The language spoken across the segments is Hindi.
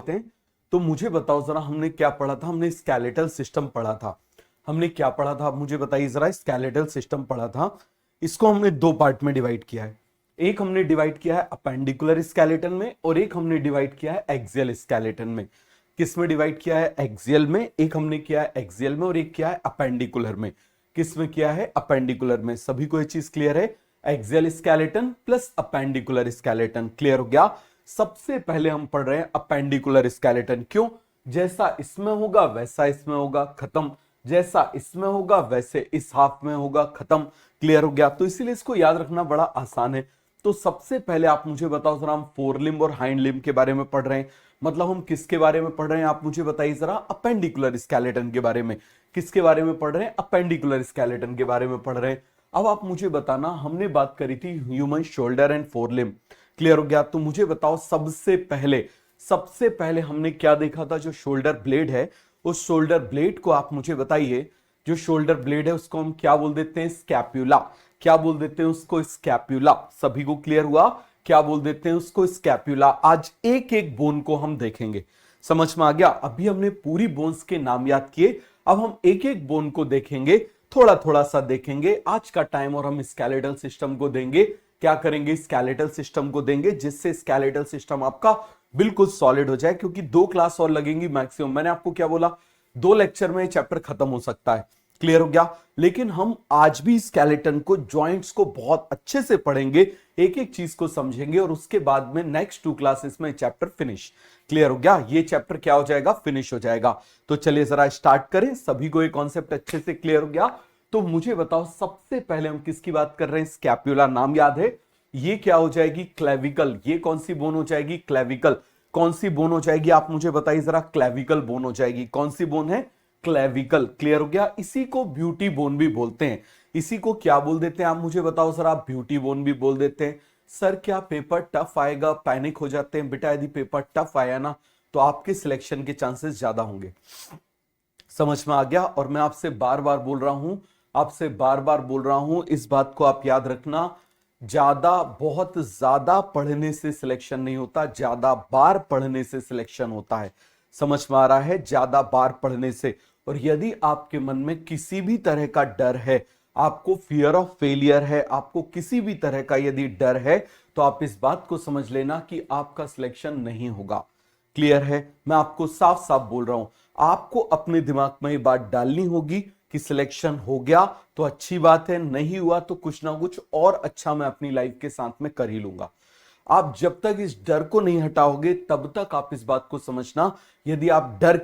हैं। तो मुझे बताओ जरा, हमने क्या पढ़ा था? हमने स्केलेटल सिस्टम पढ़ा था। हमने क्या पढ़ा था आप मुझे बताइए जरा? स्केलेटल सिस्टम पढ़ा था। इसको हमने दो पार्ट में डिवाइड किया है। एक हमने डिवाइड किया है अपेंडिकुलर स्केलेटन में, और एक हमने डिवाइड किया है एक्सियल स्केलेटन में। किस में डिवाइड किया है? एक्सियल में। एक हमने किया है एक्सियल में और एक किया है अपेंडिकुलर में। किस में किया है? अपेंडिकुलर में। सभी को ये चीज क्लियर है? Axial skeleton plus appendicular skeleton. Clear हो गया? सबसे पहले हम पढ़ रहे हैं अपेंडिकुलर स्केलेटन। क्यों? जैसा इसमें होगा वैसा इसमें होगा, खत्म। जैसा इसमें होगा वैसे इस हाफ में होगा, खत्म। क्लियर हो गया? तो इसीलिए इसको याद रखना बड़ा आसान है। तो सबसे पहले आप मुझे बताओ जरा, हम फोर लिम्ब और हाइंड लिम्ब के बारे में पढ़ रहे हैं। मतलब हम किसके बारे में पढ़ रहे हैं? आप मुझे बताइए जरा। अपेंडिकुलर स्केलेटन के बारे में। किसके बारे में पढ़ रहे हैं? अपेंडिकुलर स्केलेटन के बारे में पढ़ रहे हैं। अब आप मुझे बताना, हमने बात करी थी human shoulder and four limb. Clear हो गया? तो मुझे बताओ सबसे पहले हमने क्या देखा था? जो शोल्डर ब्लेड है, उस शोल्डर ब्लेड को आप मुझे बताइए। जो शोल्डर ब्लेड है उसको हम क्या बोल देते हैं? स्कैप्यूला। क्या बोल देते हैं उसको? स्कैप्यूला। सभी को क्लियर हुआ? क्या बोल देते हैं उसको? स्कैप्यूला। आज एक एक बोन को हम देखेंगे। समझ में आ गया? अभी हमने पूरी बोन्स के नाम याद किए, अब हम एक एक बोन को देखेंगे, थोड़ा थोड़ा सा देखेंगे। आज का टाइम और हम स्केलेटल सिस्टम को देंगे। क्या करेंगे? स्केलेटल सिस्टम को देंगे, जिससे स्केलेटल सिस्टम आपका बिल्कुल सॉलिड हो जाए। क्योंकि 2 क्लास और लगेंगी मैक्सिमम। मैंने आपको क्या बोला? 2 लेक्चर में चैप्टर खत्म हो सकता है। क्लियर हो गया? लेकिन हम आज भी स्केलेटन को, जॉइंट्स को बहुत अच्छे से पढ़ेंगे, एक एक चीज को समझेंगे, और उसके बाद में नेक्स्ट 2 क्लासेस में चैप्टर फिनिश। क्लियर हो गया? ये चैप्टर क्या हो जाएगा? फिनिश हो जाएगा। तो चलिए जरा स्टार्ट करें। सभी को ये कॉन्सेप्ट अच्छे से क्लियर हो गया? तो मुझे बताओ, सबसे पहले हम किसकी बात कर रहे हैं? स्कैप्यूला। नाम याद है? ये क्या हो जाएगी? क्लेविकल। ये कौन सी बोन हो जाएगी? क्लेविकल। कौन सी बोन हो जाएगी? आप मुझे बताइए जरा। क्लेविकल बोन हो जाएगी। कौन सी बोन है? क्लेविकल। क्लियर हो गया? इसी को ब्यूटी बोन भी बोलते हैं। इसी को क्या बोल देते हैं? आप मुझे बताओ जरा। ब्यूटी बोन भी बोल देते हैं। सर क्या पेपर टफ आएगा? पैनिक हो जाते हैं। बेटा यदि पेपर टफ आया ना, तो आपके सिलेक्शन के चांसेस ज्यादा होंगे। समझ में आ गया? और मैं आपसे बार बार बोल रहा हूं, इस बात को आप याद रखना। बहुत ज्यादा पढ़ने से सिलेक्शन नहीं होता, ज्यादा बार पढ़ने से सिलेक्शन होता है। समझ में आ रहा है? ज्यादा बार पढ़ने से। और यदि आपके मन में किसी भी तरह का डर है, आपको फियर ऑफ फेलियर है, आपको किसी भी तरह का यदि डर है, तो आप इस बात को समझ लेना कि आपका सिलेक्शन नहीं होगा। क्लियर है? मैं आपको साफ साफ बोल रहा हूं। आपको अपने दिमाग में ये बात डालनी होगी कि सिलेक्शन हो गया तो अच्छी बात है, नहीं हुआ तो कुछ ना कुछ और अच्छा मैं अपनी लाइफ के साथ में कर ही लूंगा। आप जब तक इस डर को नहीं हटाओगे, तब तक आप इस बात को समझना, यदि आप डर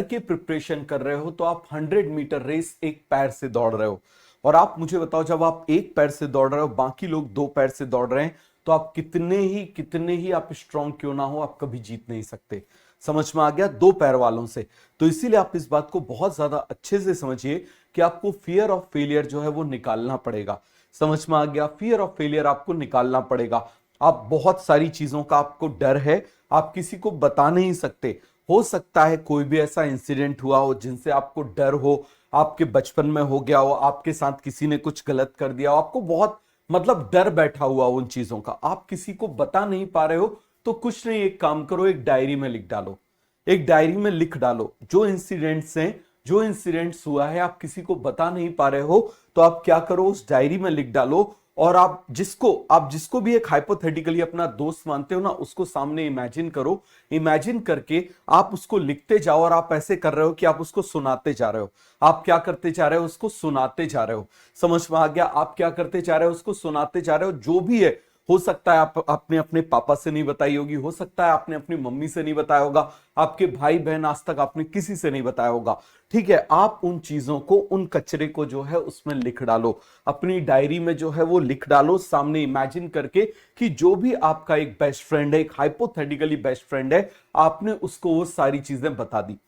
के प्रिपरेशन कर रहे हो, तो आप 100 मीटर रेस एक पैर से दौड़ रहे हो। और आप मुझे बताओ, जब आप एक पैर से दौड़ रहे हो, बाकी लोग 2 पैर से दौड़ रहे हैं, तो आप कितने ही आप स्ट्रांग क्यों ना हो, आप कभी जीत नहीं सकते। समझ में आ गया? 2 पैर वालों से। तो इसीलिए आप इस बात को बहुत ज्यादा अच्छे से समझिए कि आपको फियर ऑफ फेलियर जो है वो निकालना पड़ेगा। समझ में आ गया? फियर ऑफ फेलियर आपको निकालना पड़ेगा। आप बहुत सारी चीजों का आपको डर है, आप किसी को बता नहीं सकते। हो सकता है कोई भी ऐसा इंसिडेंट हुआ हो जिनसे आपको डर हो, आपके बचपन में हो गया हो, आपके साथ किसी ने कुछ गलत कर दिया हो, आपको बहुत मतलब डर बैठा हुआ उन चीजों का, आप किसी को बता नहीं पा रहे हो। तो कुछ नहीं, एक काम करो, एक डायरी में लिख डालो। एक डायरी में लिख डालो जो इंसिडेंट्स हैं, जो इंसिडेंट्स हुआ है, आप किसी को बता नहीं पा रहे हो, तो आप क्या करो, उस डायरी में लिख डालो। और आप जिसको भी एक हाइपोथेटिकली अपना दोस्त मानते हो ना, उसको सामने इमेजिन करो। इमेजिन करके आप उसको लिखते जाओ, और आप ऐसे कर रहे हो कि आप उसको सुनाते जा रहे हो। आप क्या करते जा रहे हो? उसको सुनाते जा रहे हो। समझ में आ गया? आप क्या करते जा रहे हो? उसको सुनाते जा रहे हो। जो भी है, हो सकता है आपने अपने पापा से नहीं बताई होगी, हो सकता है आपने अपनी मम्मी से नहीं बताया होगा, आपके भाई बहन आज तक आपने किसी से नहीं बताया होगा। ठीक है? आप उन चीजों को, उन कचरे को जो है उसमें लिख डालो, अपनी डायरी में जो है वो लिख डालो, सामने इमेजिन करके कि जो भी आपका एक बेस्ट फ्रेंड है, एक हाइपोथेटिकली बेस्ट फ्रेंड है, आपने उसको वो सारी चीजें बता दी,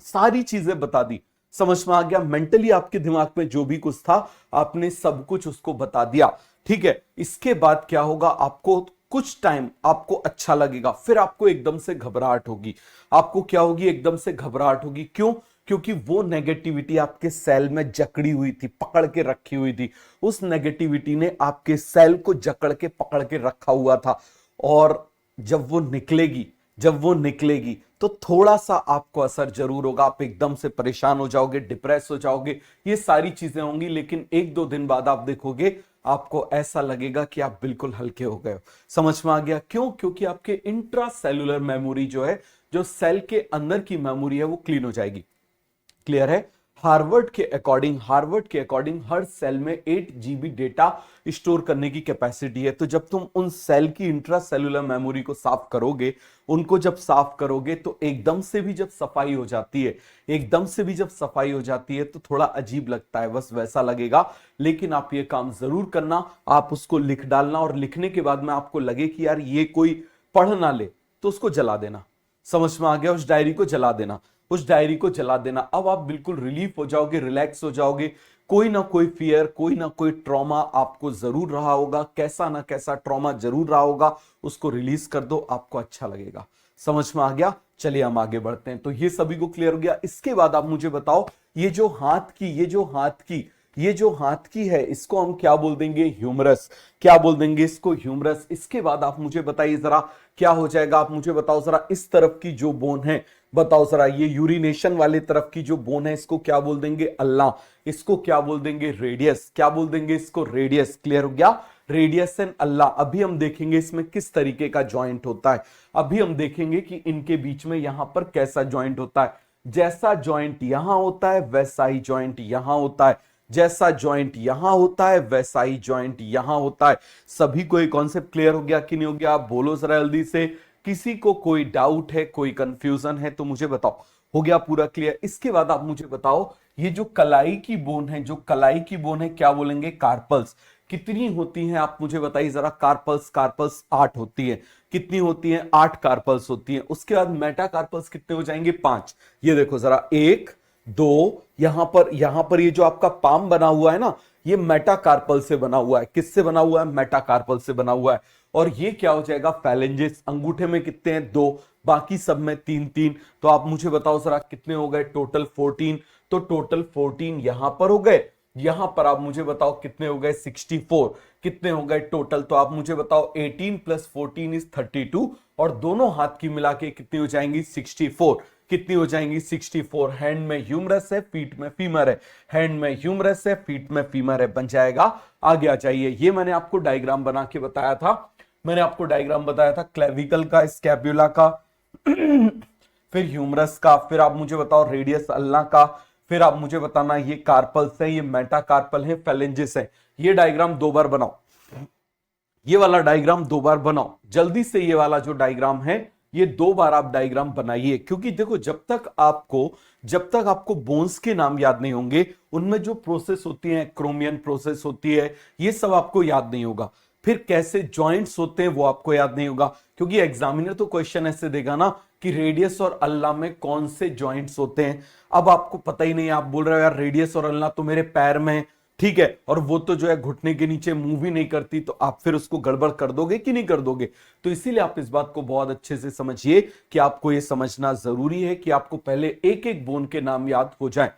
सारी चीजें बता दी। समझ में आ गया? मेंटली आपके दिमाग में जो भी कुछ था, आपने सब कुछ उसको बता दिया। ठीक है? इसके बाद क्या होगा? आपको कुछ टाइम आपको अच्छा लगेगा, फिर आपको एकदम से घबराहट होगी। आपको क्या होगी? एकदम से घबराहट होगी। क्यों? क्योंकि वो नेगेटिविटी आपके सेल में जकड़ी हुई थी, पकड़ के रखी हुई थी। उस नेगेटिविटी ने आपके सेल को जकड़ के पकड़ के रखा हुआ था। और जब वो निकलेगी, जब वो निकलेगी तो थोड़ा सा आपको असर जरूर होगा, आप एकदम से परेशान हो जाओगे, डिप्रेस हो जाओगे, ये सारी चीजें होंगी। लेकिन एक दो दिन बाद आप देखोगे आपको ऐसा लगेगा कि आप बिल्कुल हल्के हो गए हो। समझ में आ गया? क्यों? क्योंकि आपके इंट्रा सेलुलर मेमोरी जो है, जो सेल के अंदर की मेमोरी है, वो क्लीन हो जाएगी। क्लियर है? हार्वर्ड के अकॉर्डिंग हर सेल में 8 जीबी डेटा स्टोर करने की कैपेसिटी है। तो जब तुम उन सेल की इंट्रा सेलुलर मेमोरी को साफ करोगे, उनको जब साफ करोगे तो एकदम से भी जब सफाई हो जाती है, तो थोड़ा अजीब लगता है, बस वैसा लगेगा। लेकिन आप ये काम जरूर करना, आप उसको लिख डालना, और लिखने के बाद में आपको लगे कि यार ये कोई पढ़ ना ले तो उसको जला देना। समझ में आ गया? उस डायरी को जला देना, अब आप बिल्कुल रिलीफ हो जाओगे, रिलैक्स हो जाओगे। कोई ना कोई फियर, कोई ना कोई ट्रॉमा आपको जरूर रहा होगा, कैसा ना कैसा ट्रॉमा जरूर रहा होगा, उसको रिलीज कर दो, आपको अच्छा लगेगा। समझ में आ गया? चलिए हम आगे बढ़ते हैं। तो ये सभी को क्लियर हो गया। इसके बाद आप मुझे बताओ, ये जो हाथ की है, इसको हम क्या बोल देंगे? ह्यूमरस। क्या बोल देंगे इसको? ह्यूमरस। इसके बाद आप मुझे बताइए जरा क्या हो जाएगा, आप मुझे बताओ जरा। इस तरफ की जो बोन है, बताओ जरा, ये यूरिनेशन वाले तरफ की जो बोन है, इसको क्या बोल देंगे? अल्ला। इसको क्या बोल देंगे? रेडियस। क्या बोल देंगे इसको? रेडियस। क्लियर हो गया? Radius and ulna. अभी हम देखेंगे इसमें किस तरीके का ज्वाइंट होता है, अभी हम देखेंगे कि इनके बीच में यहां पर कैसा ज्वाइंट होता है। जैसा ज्वाइंट यहां होता है वैसा ही ज्वाइंट यहां होता है, जैसा ज्वाइंट यहां होता है वैसा ही ज्वाइंट यहां होता है। सभी को ये कॉन्सेप्ट क्लियर हो गया कि नहीं हो गया? आप बोलो जरा जल्दी से। किसी को कोई डाउट है, कोई कंफ्यूजन है तो मुझे बताओ। हो गया पूरा क्लियर? इसके बाद आप मुझे बताओ, ये जो कलाई की बोन है, क्या बोलेंगे? कार्पल्स। कितनी होती हैं आप मुझे बताइए जरा। कार्पल्स 8 होती है। कितनी होती है? 8 कार्पल्स होती है। उसके बाद मेटा कार्पल्स कितने हो जाएंगे? 5। ये देखो जरा, 1 2, यहां पर ये जो आपका पाम बना हुआ है ना, ये मेटाकार्पल से बना हुआ है। किससे बना हुआ है? मेटाकार्पल से बना हुआ है। और ये क्या हो जाएगा? फैलेंजेस। अंगूठे में कितने हैं? 2, बाकी सब में 3 तो आप मुझे बताओ जरा कितने हो गए? टोटल 14। तो टोटल 14 यहां पर हो गए। यहां पर आप मुझे बताओ कितने हो गए? 64। कितने हो गए टोटल? तो आप मुझे बताओ 18 + 14 = 32, और दोनों हाथ की मिला के कितनी हो जाएंगी? 64। कितनी हो जाएंगी? 64। हैंड में ह्यूमरस है, फीट में फीमर है। हैंड में ह्यूमरस है, फीट में फीमर है, बन जाएगा। आगे आ जाइए। ये मैंने आपको डायग्राम बना के बताया था, क्लेविकल का, स्कैपुला का, फिर ह्यूमरस का, फिर आप मुझे बताओ रेडियस अल्ना का, फिर आप मुझे बताना ये कार्पल्स है, ये मेटाकार्पल है, फेलेंजिस है। ये डायग्राम 2 बार बनाओ, ये वाला डायग्राम 2 बार बनाओ जल्दी से। ये वाला जो डायग्राम है, ये 2 बार आप डायग्राम बनाइए, क्योंकि देखो जब तक आपको बोन्स के नाम याद नहीं होंगे, उनमें जो प्रोसेस होती है, क्रोमियन प्रोसेस होती है, ये सब आपको याद नहीं होगा। फिर कैसे जॉइंट्स होते हैं वो आपको याद नहीं होगा, क्योंकि एग्जामिनर तो क्वेश्चन ऐसे देगा ना कि रेडियस और अल्ला में कौन से जॉइंट्स होते हैं। अब आपको पता ही नहीं, आप बोल रहे हो यार रेडियस और अल्ला तो मेरे पैर में है, ठीक है, और वो तो जो है घुटने के नीचे मूव ही नहीं करती, तो आप फिर उसको गड़बड़ कर दोगे कि नहीं कर दोगे? तो इसीलिए आप इस बात को बहुत अच्छे से समझिए कि आपको ये समझना जरूरी है कि आपको पहले एक एक बोन के नाम याद हो जाए।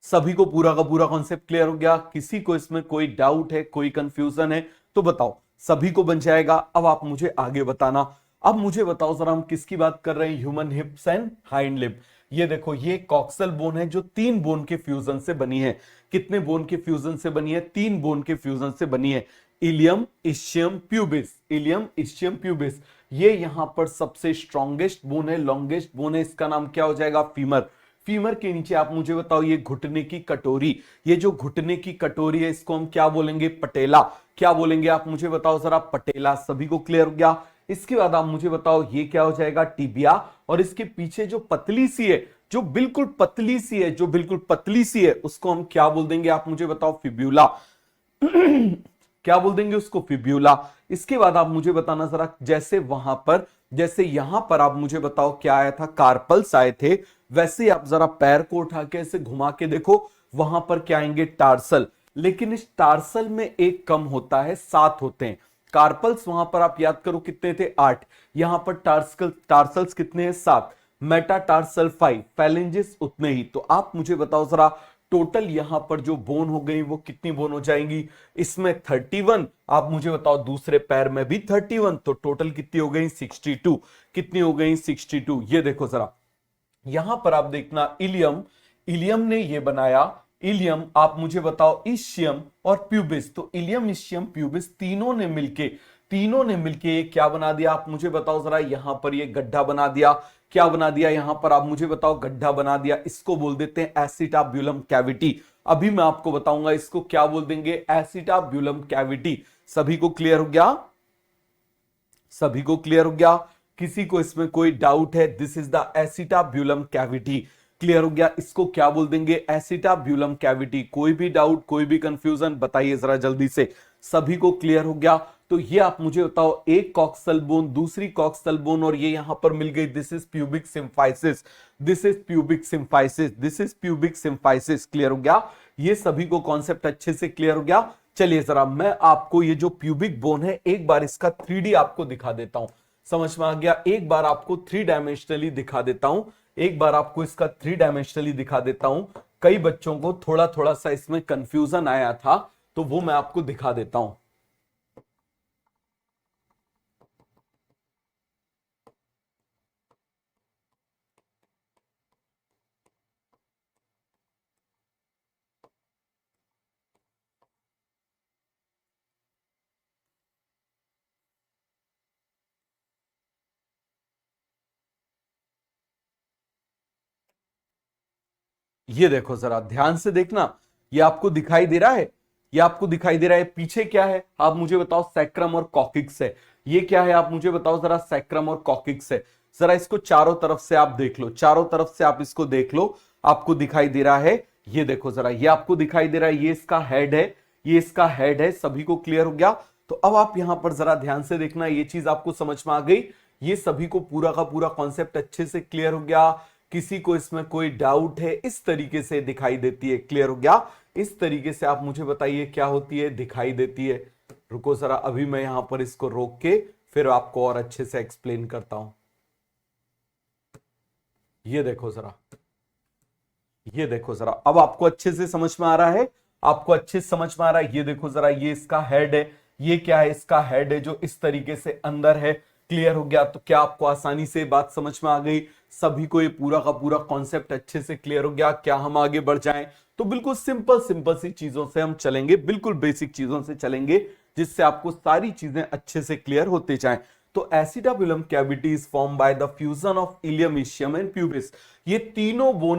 सभी को पूरा का पूरा कॉन्सेप्ट क्लियर हो गया? किसी को इसमें कोई डाउट है, कोई कंफ्यूजन है तो बताओ। सभी को बन जाएगा। अब आप मुझे आगे बताना। अब मुझे बताओ जरा, हम किसकी बात कर रहे हैं? Human हिप्स and hind limb. ये देखो, ये कॉक्सल बोन है जो 3 बोन के फ्यूजन से बनी है। कितने बोन के फ्यूजन से बनी है? 3 बोन के फ्यूजन से बनी है। Ilium, ischium, pubis. ये यहां पर सबसे स्ट्रॉन्गेस्ट बोन है, लॉन्गेस्ट बोन है। इसका नाम क्या हो जाएगा? फीमर। फीमर के नीचे आप मुझे बताओ, ये घुटने की कटोरी, ये जो घुटने की कटोरी है, इसको हम क्या बोलेंगे? पटेला। क्या बोलेंगे आप मुझे बताओ जरा? पटेला। सभी को क्लियर हो गया? इसके बाद आप मुझे बताओ, ये क्या हो जाएगा? टिबिया। और इसके पीछे जो पतली सी है, जो बिल्कुल पतली सी है, उसको हम क्या बोल देंगे? आप मुझे बताओ? फिब्यूला। क्या बोल देंगे उसको? फिब्यूला। इसके बाद आप मुझे बताना जरा, जैसे यहां पर आप मुझे बताओ क्या आया था? कार्पल्स आए थे। वैसे आप जरा पैर को उठा के ऐसे घुमा के देखो, वहां पर क्या आएंगे? टार्सल। लेकिन इस टार्सल में एक कम होता है, 7 होते हैं। कार्पल्स वहां पर आप याद करो कितने थे? 8। यहां पर टार्सल्स कितने हैं? 7। मेटाटार्सल 5। फैलेंजेस उतने ही। तो आप मुझे बताओ जरा, टोटल यहां पर जो बोन हो गई वो कितनी बोन हो जाएंगी, इसमें 31, आप मुझे बताओ दूसरे पैर में भी 31, तो टोटल कितनी हो गई 62। कितनी हो गई 62। ये देखो जरा यहां पर आप देखना इलियम, इलियम ने ये बनाया, इलियम आप मुझे बताओ इशियम और प्यूबिस, तो इलियम इशियम प्यूबिस तीनों ने मिलके ये क्या बना दिया, आप मुझे बताओ जरा, यहां पर ये गड्ढा बना दिया। क्या बना दिया यहां पर, आप मुझे बताओ, गड्ढा बना दिया। इसको बोल देते हैं एसिटाब्यूलम कैविटी। अभी मैं आपको बताऊंगा इसको क्या बोल देंगे, एसिटाब्यूलम कैविटी। सभी को क्लियर हो गया, सभी को क्लियर हो गया, किसी को इसमें कोई डाउट है, this is the acetabulum cavity. Clear हो गया, इसको क्या बोल देंगे, एसिटाब्यूलम कैविटी। कोई भी डाउट, कोई भी कंफ्यूजन बताइए जरा जल्दी से, सभी को क्लियर हो गया। तो ये आप मुझे बताओ, एक कॉक्सल बोन, दूसरी कॉक्सल बोन, और ये यहां पर मिल गई, this is pubic symphysis, this is pubic symphysis, this is pubic symphysis. Clear हो गया, ये सभी को कॉन्सेप्ट अच्छे से क्लियर हो गया। चलिए जरा मैं आपको ये जो प्यूबिक बोन है एक बार इसका 3D आपको दिखा देता हूं, समझ में आ गया, एक बार आपको 3 डायमेंशनली दिखा देता हूं, एक बार आपको इसका 3 डायमेंशनली दिखा देता हूं। कई बच्चों को थोड़ा थोड़ा सा इसमें कंफ्यूजन आया था, तो वो मैं आपको दिखा देता हूं। ये देखो जरा ध्यान से देखना, ये आपको दिखाई दे रहा है, ये आपको दिखाई दे रहा है, पीछे क्या है आप मुझे बताओ, सैक्रम और कॉकिक्स है। ये क्या है आप मुझे बताओ जरा, सैक्रम और कॉकिक्स है। जरा इसको चारों तरफ से आप देख लो, चारों तरफ से आप इसको देख लो, आपको दिखाई दे रहा है। ये देखो जरा, ये आपको दिखाई दे रहा है, ये इसका हेड है, ये इसका हेड है। सभी को क्लियर हो गया। तो अब आप यहां पर जरा ध्यान से देखना, ये चीज आपको समझ में आ गई, ये सभी को पूरा का पूरा कॉन्सेप्ट अच्छे से क्लियर हो गया। किसी को इसमें कोई डाउट है, इस तरीके से दिखाई देती है। क्लियर हो गया, इस तरीके से आप मुझे बताइए क्या होती है, दिखाई देती है। रुको जरा, अभी मैं यहां पर इसको रोक के फिर आपको और अच्छे से एक्सप्लेन करता हूं। ये देखो जरा, ये देखो जरा, अब आपको अच्छे से समझ में आ रहा है, आपको अच्छे से समझ में आ रहा है। ये देखो जरा, ये इसका हेड है, ये क्या है, इसका हेड है जो इस तरीके से अंदर है। क्लियर हो गया, तो क्या आपको आसानी से बात समझ में आ गई, सभी को ये पूरा का पूरा कॉन्सेप्ट अच्छे से क्लियर हो गया। क्या हम आगे बढ़ जाएं, तो बिल्कुल सिंपल सिंपल सी चीजों से हम चलेंगे, बिल्कुल बेसिक चीजों से चलेंगे, जिससे आपको सारी चीजें अच्छे से क्लियर होते जाएं। तो acetabulum cavity is form by the fusion of ilium, ischium and pubis. ये तीनों बोन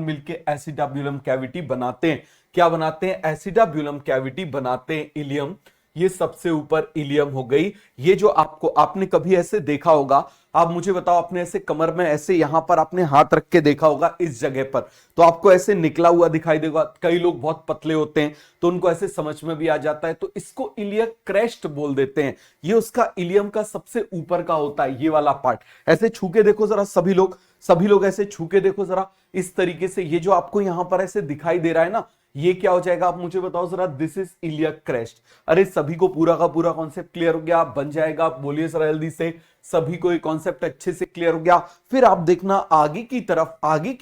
मिलके एसिटाबुलम कैविटी बनाते हैं। क्या बनाते हैं, एसिटाबुलम कैविटी बनाते हैं। इलियम, ये सबसे ऊपर इलियम हो गई। ये जो आपको, आपने कभी ऐसे देखा होगा, आप मुझे बताओ, आपने ऐसे कमर में ऐसे यहां पर आपने हाथ रख के देखा होगा इस जगह पर, तो आपको ऐसे निकला हुआ दिखाई देगा। कई लोग बहुत पतले होते हैं तो उनको ऐसे समझ में भी आ जाता है, तो इसको इलियक क्रेस्ट बोल देते हैं। ये उसका इलियम का सबसे ऊपर का होता है, ये वाला पार्ट। ऐसे छू के देखो जरा, सभी लोग ऐसे छू के देखो जरा, इस तरीके से। ये जो आपको यहां पर ऐसे दिखाई दे रहा है ना, ये क्या हो जाएगा आप मुझे बताओ जरा, दिस इज इलियक क्रेस्ट। अरे सभी को पूरा का पूरा कॉन्सेप्ट क्लियर हो गया, बन जाएगा, आप बोलिए जरा जल्दी से, सभी को ये कॉन्सेप्ट अच्छे से क्लियर हो गया। फिर आप देखना आगे की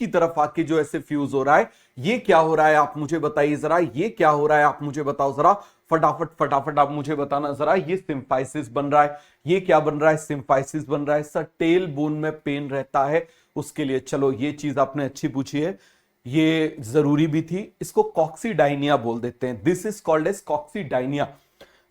तरफ आके जो ऐसे फ्यूज हो रहा है, ये क्या हो रहा है आप मुझे बताइए जरा, ये क्या हो रहा है आप मुझे बताओ जरा, फटाफट आप मुझे बताना जरा। ये सिम्फाइसिस बन रहा है, ये क्या बन रहा है, सिम्फाइसिस बन रहा है। सर टेल बोन में पेन रहता है उसके लिए, चलो ये चीज आपने अच्छी पूछी है, ये जरूरी भी थी। इसको कॉक्सीडाइनिया बोल देते हैं, this is called as coccydynia.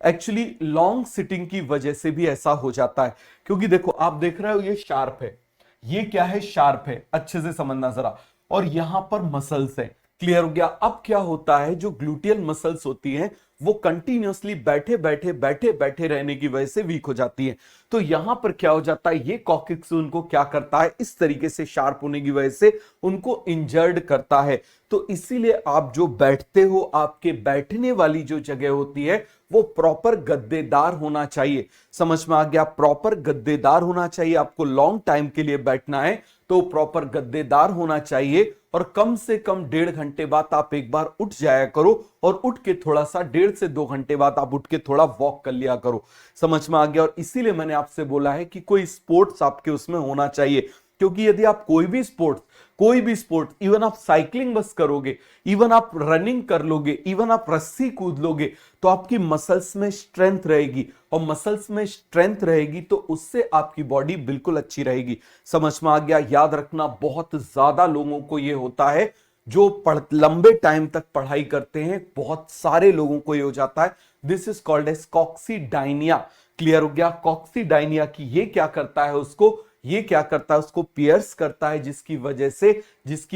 Actually long sitting की वजह से भी ऐसा हो जाता है, क्योंकि देखो आप देख रहे हो ये शार्प है, ये क्या है, शार्प है, अच्छे से समझना जरा, और यहां पर मसल्स है। क्लियर हो गया। अब क्या होता है, जो ग्लूटियल मसल्स होती हैं वो कंटिन्यूअसली बैठे रहने की वजह से वीक हो जाती है। तो यहां पर क्या हो जाता है, ये कॉकिक्स उनको क्या करता है, इस तरीके से शार्प होने की वजह से उनको इंजर्ड करता है। तो इसीलिए आप जो बैठते हो, आपके बैठने वाली जो जगह होती है वो प्रॉपर गद्देदार होना चाहिए। समझ में आ गया, प्रॉपर गद्देदार होना चाहिए। आपको लॉन्ग टाइम के लिए बैठना है तो प्रॉपर गद्देदार होना चाहिए, और कम से कम 1.5 घंटे बाद आप एक बार उठ जाया करो, और उठ के थोड़ा सा 1.5 से 2 घंटे बाद आप उठ के थोड़ा वॉक कर लिया करो। समझ में आ गया। और इसीलिए मैंने आपसे बोला है कि कोई स्पोर्ट्स आपके उसमें होना चाहिए, क्योंकि यदि आप कोई भी कोई भी स्पोर्ट, इवन आप साइकिलिंग बस करोगे, इवन आप रनिंग कर लोगे, इवन आप रस्सी कूद लोगे, तो आपकी मसल्स में स्ट्रेंथ रहेगी, और मसल्स में स्ट्रेंथ रहेगी तो उससे आपकी बॉडी बिल्कुल अच्छी रहेगी। समझ में आ गया? याद रखना, बहुत ज्यादा लोगों को यह होता है जो लंबे टाइम तक पढ़ाई करते हैं, बहुत सारे लोगों को ये हो जाता है। This is called as coccydynia. Clear हो गया? कॉक्सीडाइनिया की ये क्या करता है, उसको पियर्स करता है, जिसकी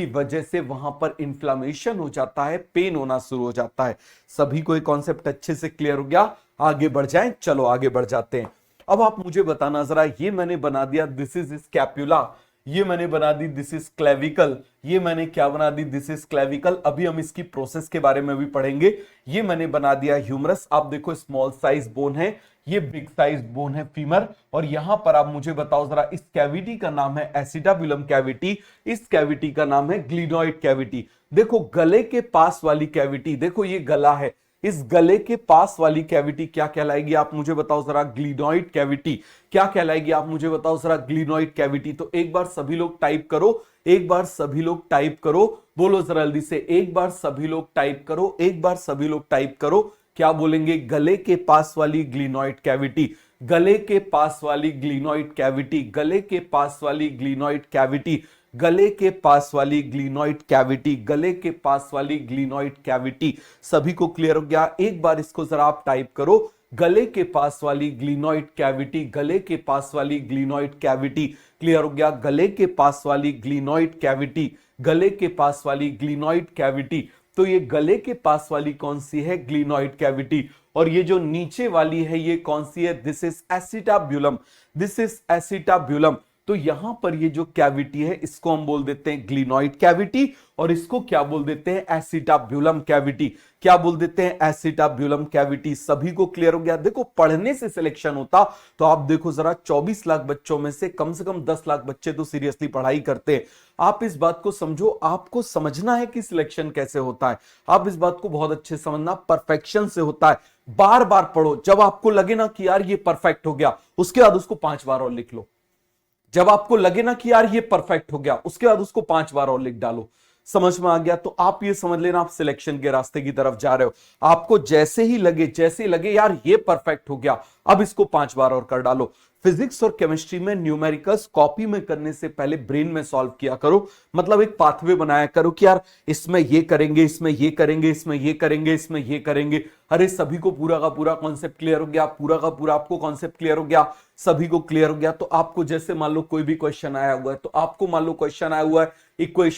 वजह से वहां पर इंफ्लेमेशन हो जाता है, पेन होना शुरू हो जाता है। सभी को ये कॉन्सेप्ट अच्छे से क्लियर हो गया? आगे बढ़ जाएं, चलो आगे बढ़ जाते हैं। अब आप मुझे बताना जरा, ये मैंने बना दिया दिस इज स्कैपुला, ये मैंने बना दी दिस इज क्लेविकल, ये मैंने क्या बना दी दिस इज क्लेविकल। अभी हम इसकी प्रोसेस के बारे में भी पढ़ेंगे। ये मैंने बना दिया ह्यूमरस, आप देखो स्मॉल साइज बोन है, ये बिग साइज बोन है फीमर। और यहां पर आप मुझे बताओ जरा, इस कैविटी का नाम है एसिटाबुलम कैविटी, इस कैविटी का नाम है ग्लिनॉइड कैविटी। देखो गले के पास वाली कैविटी, देखो ये गला है, इस गले के पास वाली कैविटी क्या कहलाएगी, आप मुझे बताओ जरा। ग्लिनॉइड कैविटी क्या कहलाएगी, आप मुझे बताओ जरा। Glenoid cavity. तो एक बार सभी लोग टाइप करो, एक बार सभी लोग टाइप करो, बोलो जरा जल्दी से, एक बार सभी लोग टाइप करो, एक बार सभी लोग टाइप करो। क्या बोलेंगे? गले के पास वाली ग्लिनॉइड कैविटी, गले के पास वाली ग्लिनॉइड कैविटी, गले के पास वाली ग्लिनॉइड कैविटी, गले के पास वाली ग्लिनॉइड कैविटी, गले के पास वाली ग्लिनॉइड कैविटी। सभी को क्लियर हो गया? एक बार इसको जरा आप टाइप करो, गले के पास वाली ग्लिनॉइड कैविटी, गले के पास वाली ग्लिनॉइड कैविटी। क्लियर हो गया? गले के पास वाली ग्लिनॉइड कैविटी, गले के पास वाली ग्लिनॉइड कैविटी। तो ये गले के पास वाली कौन सी है? Glenoid cavity. और ये जो नीचे वाली है ये कौन सी है? This is acetabulum, this is acetabulum. तो यहां पर ये जो कैविटी है इसको हम बोल देते हैं ग्लिनॉइड कैविटी, और इसको क्या बोल देते हैं? एसिटाब्यूलम कैविटी। क्या बोल देते हैं? एसिटाब्यूलम कैविटी। सभी को क्लियर हो गया? देखो पढ़ने से सिलेक्शन होता तो आप देखो जरा, 24 लाख बच्चों में से कम 10 लाख बच्चे तो सीरियसली पढ़ाई करते हैं। आप इस बात को समझो, आपको समझना है कि सिलेक्शन कैसे होता है। आप इस बात को बहुत अच्छे समझना, परफेक्शन से होता है। बार बार पढ़ो, जब आपको लगे ना कि यार ये परफेक्ट हो गया, उसके बाद उसको 5 बार और लिख लो। जब आपको लगे ना कि यार ये परफेक्ट हो गया, उसके बाद उसको 5 बार और लिख डालो। समझ में आ गया? तो आप ये समझ लेना, आप सिलेक्शन के रास्ते की तरफ जा रहे हो। आपको जैसे ही लगे यार ये परफेक्ट हो गया, अब इसको 5 बार और कर डालो। फिजिक्स और केमिस्ट्री में न्यूमेरिकल्स कॉपी में करने से पहले ब्रेन में सॉल्व किया करो। मतलब एक पाथवे बनाया करो कि यार इसमें ये करेंगे, इसमें ये करेंगे, इसमें ये करेंगे, इसमें ये करेंगे। अरे सभी को पूरा का पूरा कॉन्सेप्ट क्लियर हो गया? पूरा का पूरा आपको कॉन्सेप्ट क्लियर हो गया? सभी को क्लियर हो गया? तो आपको जैसे मान लो कोई भी क्वेश्चन आया हुआ है, तो आपको मान लो क्वेश्चन आया हुआ है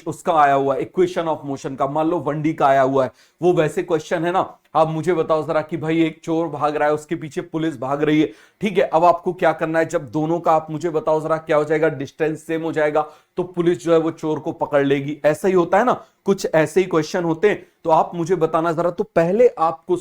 उसका आया हुआ है इक्वेशन ऑफ मोशन का, मान लो 1D का आया हुआ है, वो वैसे क्वेश्चन है ना। आप मुझे बताओ जरा कि भाई एक चोर भाग रहा है, उसके पीछे पुलिस भाग रही है, ठीक है। अब आपको क्या करना है, जब दोनों का आप मुझे बताओ जरा क्या हो जाएगा, डिस्टेंस सेम हो जाएगा, तो पुलिस जो है वो चोर को पकड़ लेगी। ऐसा ही होता है ना, कुछ ऐसे ही क्वेश्चन होते हैं। तो आप मुझे बताना जरा, तो पहले आपको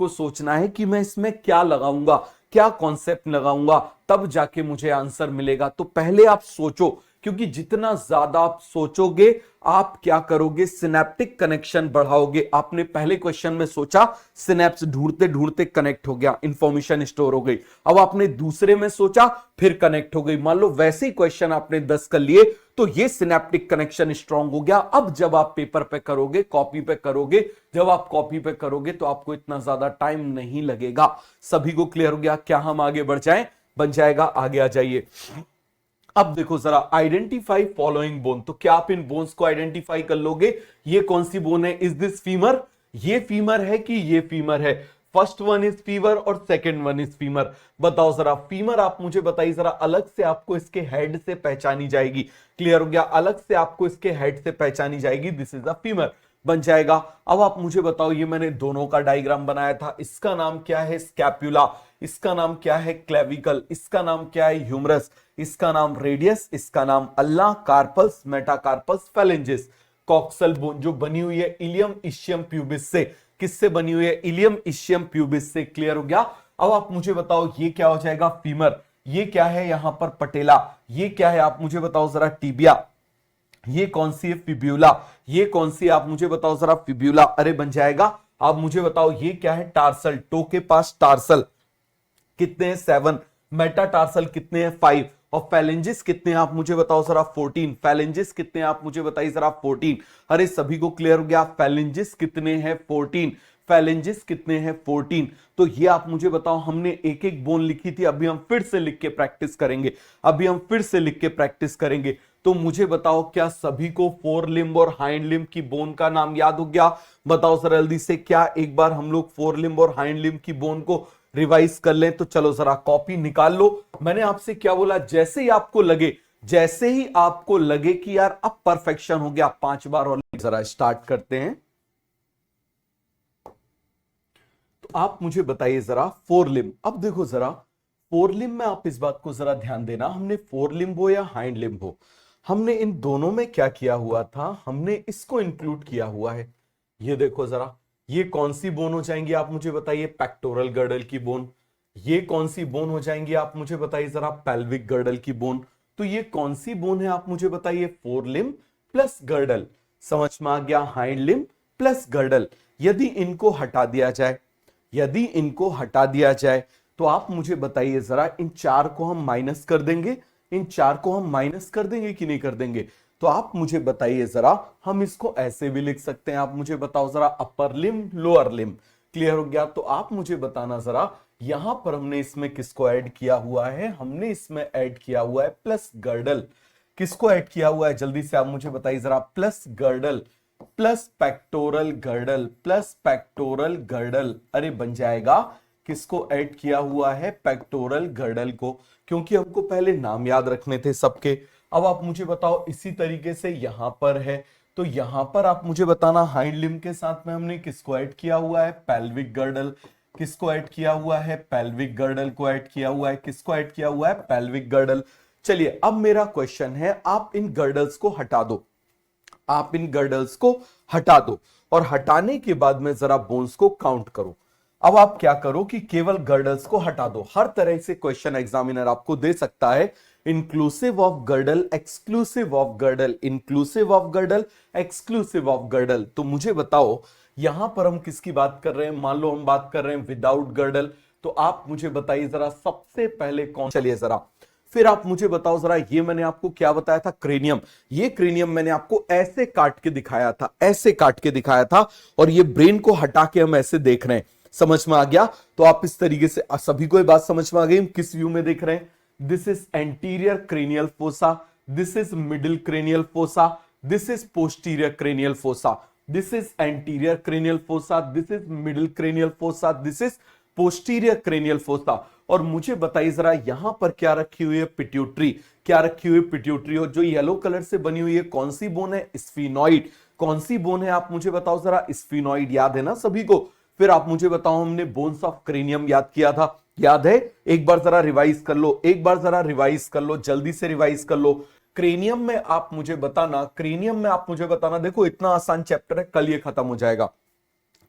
सोचना है कि मैं इसमें क्या लगाऊंगा, क्या कॉन्सेप्ट लगाऊंगा, तब जाके मुझे आंसर मिलेगा। तो पहले आप सोचो, क्योंकि जितना ज्यादा आप सोचोगे आप क्या करोगे, सिनेप्टिक कनेक्शन बढ़ाओगे। आपने पहले क्वेश्चन में सोचा, सिनेप्स ढूंढते ढूंढते कनेक्ट हो गया, इंफॉर्मेशन स्टोर हो गई। अब आपने दूसरे में सोचा, फिर कनेक्ट हो गई। मान लो वैसे ही क्वेश्चन आपने 10 कर लिए, तो ये सिनेप्टिक कनेक्शन स्ट्रांग हो गया। अब जब आप पेपर पे करोगे, कॉपी पे करोगे, जब आप कॉपी पे करोगे तो आपको इतना ज्यादा टाइम नहीं लगेगा। सभी को क्लियर हो गया? क्या हम आगे बढ़ जाएं? बन जाएगा, आगे आ जाइए। अब देखो जरा, आइडेंटिफाई फॉलोइंग बोन। तो क्या आप इन बोन्स को आइडेंटिफाई कर लोगे? ये कौन सी बोन है? Is this femur? ये फीमर है कि ये फीमर है? फर्स्ट वन इज फीवर और सेकंड वन इज फीमर। बताओ जरा, फीमर आप मुझे बताइए जरा, अलग से आपको इसके हेड से पहचानी जाएगी। क्लियर हो गया? अलग से आपको इसके हेड से पहचानी जाएगी, दिस इज अ फीमर, बन जाएगा। अब आप मुझे बताओ, ये मैंने दोनों का डायग्राम बनाया था, इसका नाम क्या है? स्कैपुला। इसका नाम क्या है? क्लेविकल। इसका नाम क्या है? ह्यूमरस। इसका नाम रेडियस। इसका नाम ulna, carpals, metacarpals, phalanges. Coxal bone जो बनी हुई है इलियम इशियम प्यूबिस से। किससे बनी हुई है? इलियम इशियम प्यूबिस से। क्लियर हो गया? अब आप मुझे बताओ, ये क्या हो जाएगा? फीमर। ये क्या है यहां पर? पटेला। ये क्या है आप मुझे बताओ जरा? टिबिया। ये कौन सी है? फिब्यूला। ये कौन सी है आप मुझे बताओ जरा? फिब्यूला। अरे बन जाएगा। आप मुझे बताओ, ये क्या है? टार्सल। टो के पास टार्सल कितने हैं? 7। मेटाटार्सल कितने हैं? 5। और फैलेंजेस कितने हैं आप मुझे बताओ जरा 14। फैलेंजेस कितने हैं आप मुझे बताइए जरा 14। अरे सभी को क्लियर हो गया, फैलेंजेस कितने हैं 14। फैलेंजेस कितने हैं 14। तो ये आप मुझे बताओ, हमने एक एक बोन लिखी थी, अभी हम फिर से लिख के प्रैक्टिस करेंगे, अभी हम फिर से लिख के प्रैक्टिस करेंगे। तो मुझे बताओ क्या सभी को फोर लिम्ब और हाइंड लिम्ब की बोन का नाम याद हो गया? बताओ सर जल्दी से, क्या एक बार हम लोग फोर लिम्ब और हाइंड लिम्ब की बोन को रिवाइज कर लें? तो चलो जरा कॉपी निकाल लो। मैंने आपसे क्या बोला, जैसे ही आपको लगे, जैसे ही आपको लगे कि यार अब परफेक्शन हो गया, 5 बार और जरा स्टार्ट करते हैं। तो आप मुझे बताइए जरा फोर लिम्ब। अब देखो जरा फोर लिम्ब में आप इस बात को जरा ध्यान देना, हमने फोर लिम्ब हो या हाइंड लिम्ब हो, हमने इन दोनों में क्या किया हुआ था, हमने इसको इंक्लूड किया हुआ है। ये देखो जरा, ये कौन सी बोन हो जाएंगी आप मुझे बताइए? पेक्टोरल गर्डल की बोन। ये कौन सी बोन हो जाएंगी आप मुझे बताइए जरा? पेल्विक गर्डल की बोन। तो ये कौन सी बोन है आप मुझे बताइए? Four limb plus girdle. समझ में आ गया? Hind limb plus girdle. यदि इनको हटा दिया जाए, यदि इनको हटा दिया जाए तो आप मुझे बताइए जरा, इन चार को हम माइनस कर देंगे, इन चार को हम माइनस कर देंगे कि नहीं कर देंगे? तो आप मुझे बताइए जरा, हम इसको ऐसे भी लिख सकते हैं, आप मुझे बताओ जरा, upper limb lower limb. Clear हो गया? तो आप मुझे बताना जरा, यहां पर हमने इसमें किसको ऐड किया हुआ है? हमने इसमें ऐड किया हुआ है प्लस गर्डल। किसको ऐड किया हुआ है जल्दी से आप मुझे बताइए जरा? Plus girdle, plus pectoral girdle, plus pectoral girdle. अरे बन जाएगा, किसको ऐड किया हुआ है? पेक्टोरल गर्डल को, क्योंकि हमको पहले नाम याद रखने थे सबके। अब आप मुझे बताओ, इसी तरीके से यहां पर है, तो यहां पर आप मुझे बताना, हाइंड लिम्ब के साथ में हमने किसको ऐड किया हुआ है? Pelvic girdle. किसको ऐड किया हुआ है? पेल्विक गर्डल को ऐड किया हुआ है। किसको ऐड किया हुआ है? Pelvic girdle. चलिए अब मेरा क्वेश्चन है, आप इन गर्डल्स को हटा दो, आप इन गर्डल्स को हटा दो, और हटाने के बाद में जरा बोन्स को काउंट करो। अब आप क्या करो कि केवल गर्डल्स को हटा दो। हर तरह से क्वेश्चन एग्जामिनर आपको दे सकता है, inclusive of girdle, exclusive of girdle, inclusive of girdle, exclusive of girdle. तो मुझे बताओ, यहां पर हम किसकी बात कर रहे हैं? मान लो हम बात कर रहे हैं विदाउट गर्डल। तो आप मुझे बताइए जरा, सबसे पहले कौन? चलिए जरा, फिर आप मुझे बताओ जरा, ये मैंने आपको क्या बताया था? क्रेनियम। ये क्रेनियम मैंने आपको ऐसे काट के दिखाया था, ऐसे काट के दिखाया था, और ये ब्रेन को हटा के हम ऐसे देख रहे हैं। समझ में आ गया? तो आप इस तरीके से, सभी को ये बात समझ में आ गई हम किस व्यू में देख रहे हैं? This is anterior cranial fossa, this is middle cranial fossa, this is posterior cranial fossa, this is anterior cranial fossa, this is middle cranial fossa, this is posterior cranial fossa. और मुझे बताइए जरा, यहां पर क्या रखी हुई है? पिट्यूटरी। क्या रखी हुई? पिट्यूटरी। और जो येलो कलर से बनी हुई है कौन सी बोन है? स्फीनॉइड। कौन सी बोन है आप मुझे बताओ जरा? स्फीनॉइड। याद है ना सभी को? फिर आप मुझे बताओ, हमने बोन्स ऑफ क्रेनियम याद किया था, याद है? एक बार जरा रिवाइज कर लो, एक बार जरा रिवाइज कर लो, जल्दी से रिवाइज कर लो। क्रेनियम में आप मुझे बताना, क्रेनियम में आप मुझे बताना, देखो इतना आसान चैप्टर है, कल ये खत्म हो जाएगा,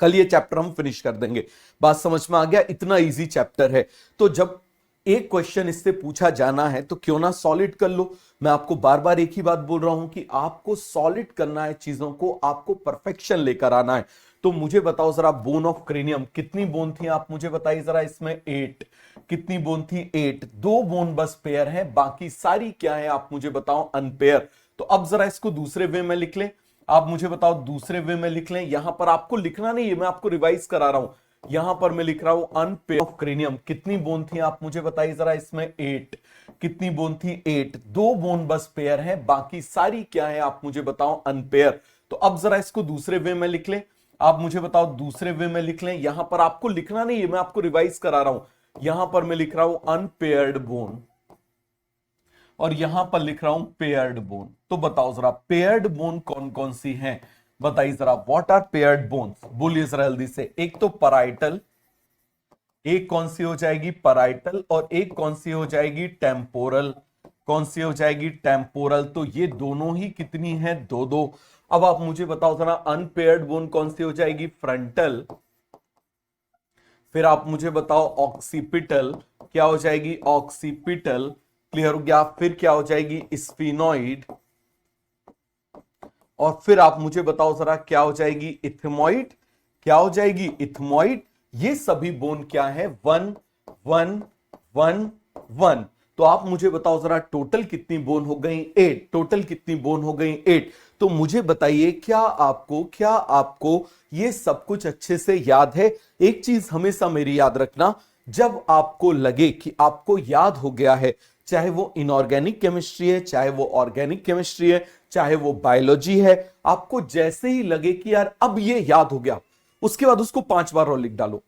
कल ये चैप्टर हम फिनिश कर देंगे। बात समझ में आ गया? इतना इजी चैप्टर है। तो जब एक क्वेश्चन इससे पूछा जाना है तो क्यों ना सॉलिड कर लो। मैं आपको बार बार एक ही बात बोल रहा हूं कि आपको सॉलिड करना है चीजों को, आपको परफेक्शन लेकर आना है। तो मुझे बताओ जरा, बोन ऑफ क्रेनियम कितनी बोन थी आप मुझे बताइए जरा? इसमें 8। कितनी बोन थी? 8। 2 बोन बस पेयर है, बाकी सारी क्या है आप मुझे बताओ? अनपेयर। तो अब जरा इसको दूसरे वे में लिख ले, आप मुझे बताओ दूसरे वे में लिख लें। यहां पर आपको लिखना नहीं है, मैं आपको रिवाइज करा रहा हूं। यहां पर मैं लिख रहा हूं अनपेयर ऑफ क्रेनियम। कितनी बोन थी आप मुझे बताइए जरा? इसमें 8। कितनी बोन थी? 8। 2 बोन बस पेयर है, बाकी सारी क्या है आप मुझे बताओ? अनपेयर। तो अब जरा इसको दूसरे वे में लिख लें, आप मुझे बताओ दूसरे वे में लिख लें। यहां पर आपको लिखना नहीं है, मैं आपको रिवाइज करा रहा हूं। यहां पर मैं लिख रहा हूं अनपेयर्ड बोन, और यहां पर लिख रहा हूं पेयर्ड बोन। तो बताओ जरा, पेयर्ड बोन कौन कौन सी हैं? बताइए जरा, व्हाट आर पेयर्ड बोन्स? बोलिए जरा जल्दी से। एक तो पैराइटल, एक कौन सी हो जाएगी? पैराइटल, और एक कौन सी हो जाएगी? टेम्पोरल। कौन सी हो जाएगी? टेम्पोरल। तो ये दोनों ही कितनी है? 2-2। अब आप मुझे बताओ जरा, अनपेयर्ड बोन कौन सी हो जाएगी? फ्रंटल। फिर आप मुझे बताओ ऑक्सीपिटल, क्या हो जाएगी? ऑक्सीपिटल। क्लियर हो गया? फिर क्या हो जाएगी? स्फीनॉइड। और फिर आप मुझे बताओ जरा, क्या हो जाएगी? इथमॉइड। क्या हो जाएगी? इथमॉइड। ये सभी बोन क्या है? 1 1 1 1। तो आप मुझे बताओ जरा टोटल कितनी बोन हो गई 8, टोटल कितनी बोन हो गई 8। तो मुझे बताइए क्या आपको ये सब कुछ अच्छे से याद है? एक चीज हमेशा मेरी याद रखना, जब आपको लगे कि आपको याद हो गया है, चाहे वो इनऑर्गेनिक केमिस्ट्री है, चाहे वो ऑर्गेनिक केमिस्ट्री है, चाहे वो बायोलॉजी है, आपको जैसे ही लगे कि यार अब ये याद हो गया, उसके बाद उसको 5 बार और लिख डालो।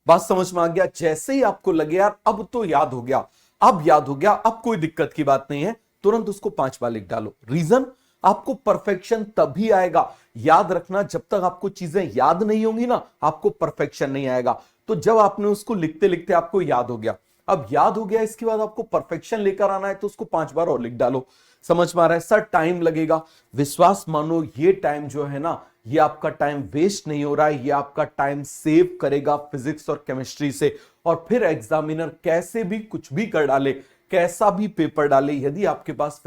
बात समझ में आ गया? जैसे ही आपको लगे यार अब तो याद हो गया, अब याद हो गया, अब कोई दिक्कत की बात नहीं है, तुरंत उसको 5 बार लिख डालो। रीजन, आपको परफेक्शन तभी आएगा। याद रखना, जब तक आपको चीजें याद नहीं होंगी ना, आपको परफेक्शन नहीं आएगा। तो जब आपने उसको लिखते लिखते आपको याद हो गया, अब याद हो गया, इसके बाद आपको परफेक्शन लेकर आना है, तो उसको 5 बार और लिख डालो। समझ में आ रहा है? सर टाइम लगेगा, विश्वास मानो ये टाइम जो है ना, ये आपका टाइम वेस्ट नहीं हो रहा है, ये आपका टाइम सेव करेगा फिजिक्स और केमिस्ट्री से। और फिर एग्जामिनर कैसे भी कुछ भी कर डाले, कैसा भी पेपर डाले, यदि आपके पास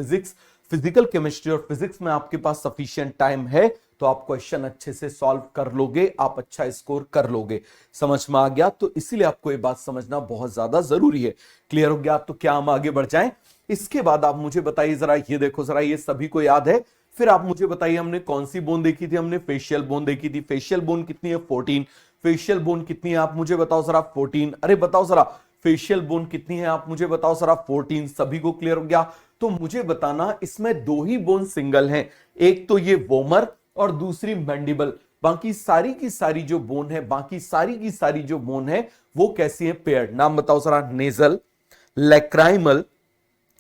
फिजिकल केमिस्ट्री और फिजिक्स में आपके पास सफिशिएंट टाइम है, तो आप क्वेश्चन अच्छे से सॉल्व कर लोगे, आप अच्छा स्कोर कर लोगे। समझ में आ गया? तो इसीलिए आपको ये बात समझना बहुत ज्यादा जरूरी है। क्लियर हो गया? तो क्या हम आगे बढ़ जाएं? इसके बाद आप मुझे बताइए जरा, ये देखो जरा, ये सभी को याद है? फिर आप मुझे बताइए हमने कौन सी बोन देखी थी? हमने फेशियल बोन देखी थी। फेशियल बोन कितनी है? 14। फेशियल बोन कितनी है आप मुझे बताओ जरा? 14। अरे बताओ जरा, फेशियल बोन कितनी है आप मुझे बताओ जरा? 14। सभी को क्लियर हो गया? तो मुझे बताना, इसमें 2 ही बोन सिंगल हैं, एक तो ये वोमर और दूसरी मैंडिबल। बाकी सारी की सारी जो बोन है, बाकी सारी की सारी जो बोन है, वो कैसी है? पेयर्ड। नाम बताओ जरा? Nasal, lacrimal,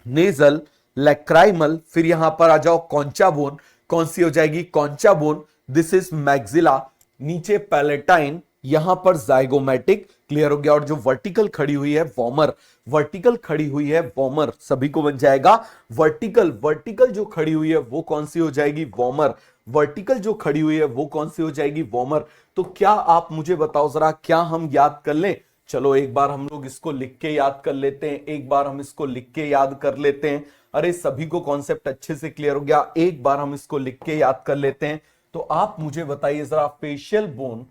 nasal, lacrimal. फिर यहां पर आ जाओ कॉन्चा बोन, कौन सी हो जाएगी? कॉन्चा बोन। This is maxilla. नीचे पैलेटाइन, यहां पर जाइगोमैटिक। क्लियर हो गया? और जो वर्टिकल खड़ी हुई है वॉमर, वर्टिकल खड़ी हुई है वॉमर। सभी को बन जाएगा वर्टिकल। वर्टिकल जो खड़ी हुई है वो कौन सी हो जाएगी? वॉमर। वर्टिकल जो खड़ी हुई है वो कौन सी हो जाएगी? वॉमर। तो क्या आप मुझे बताओ जरा, क्या हम याद कर लें? चलो एक बार हम लोग इसको लिख के याद कर लेते हैं, एक बार हम इसको लिख के याद कर लेते हैं। अरे सभी को कॉन्सेप्ट अच्छे से क्लियर हो गया? एक बार हम इसको लिख के याद कर लेते हैं। तो आप मुझे बताइए जरा, फेशियल बोन,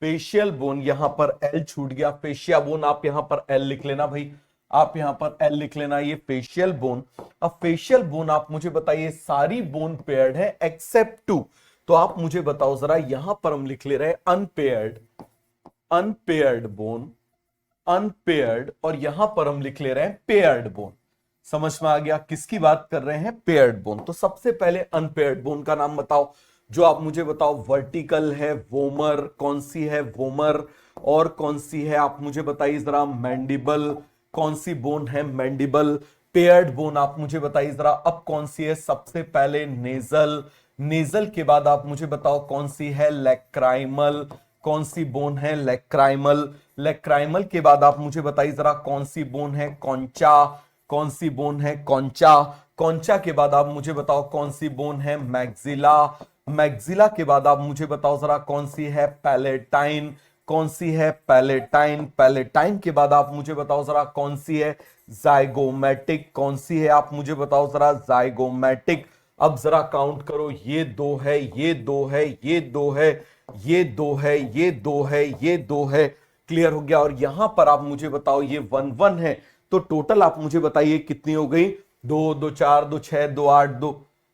फेशियल बोन यहां पर एल छूट गया, फेशिया बोन आप यहां पर एल लिख लेना भाई, आप यहां पर एल लिख लेना, ये फेशियल बोन। अब फेशियल बोन आप मुझे बताइए, सारी बोन पेयर्ड है एक्सेप्ट 2। तो आप मुझे बताओ जरा, यहां पर हम लिख ले रहे हैं अनपेयर्ड, अनपेयर्ड बोन, अनपेयर्ड, और यहां पर हम लिख ले रहे हैं पेयर्ड बोन। समझ में आ गया किसकी बात कर रहे हैं? Paired bone. तो सबसे पहले अनपेयर्ड बोन का नाम बताओ, जो आप मुझे बताओ। वर्टिकल है वोमर, कौन सी है? वोमर। और कौन सी है आप मुझे बताइए जरा? मैंडिबल। कौन सी बोन है? मैंडिबल। पेयर्ड बोन आप मुझे बताइए जरा, अब कौन सी है? सबसे पहले नेजल। नेजल के बाद आप मुझे बताओ कौन सी है? लैक्राइमल। कौन सी बोन है? लैक्राइमल। लैक्राइमल के बाद आप मुझे बताइए जरा, कौन सी बोन है? कॉन्चा। कौन सी बोन है? कॉन्चा। कॉन्चा के बाद आप मुझे बताओ कौन सी बोन है? मैक्सिला। मैक्सिला के बाद आप मुझे बताओ जरा, कौन सी है? पैलेटाइन। कौन सी है? पैलेटाइन। पैलेटाइन के बाद आप मुझे बताओ जरा, कौन सी है? जाइगोमैटिक। कौन सी है आप मुझे बताओ जरा? जाइगोमैटिक। अब जरा काउंट करो, ये 2 है, ये 2 है, ये 2 है, ये 2 है, ये 2 है, ये 2 है। क्लियर हो गया? और यहां पर आप मुझे बताओ, ये 1 1 है। तो टोटल आप मुझे बताइए कितनी हो गई? 2 2 4 2 6 2 8 2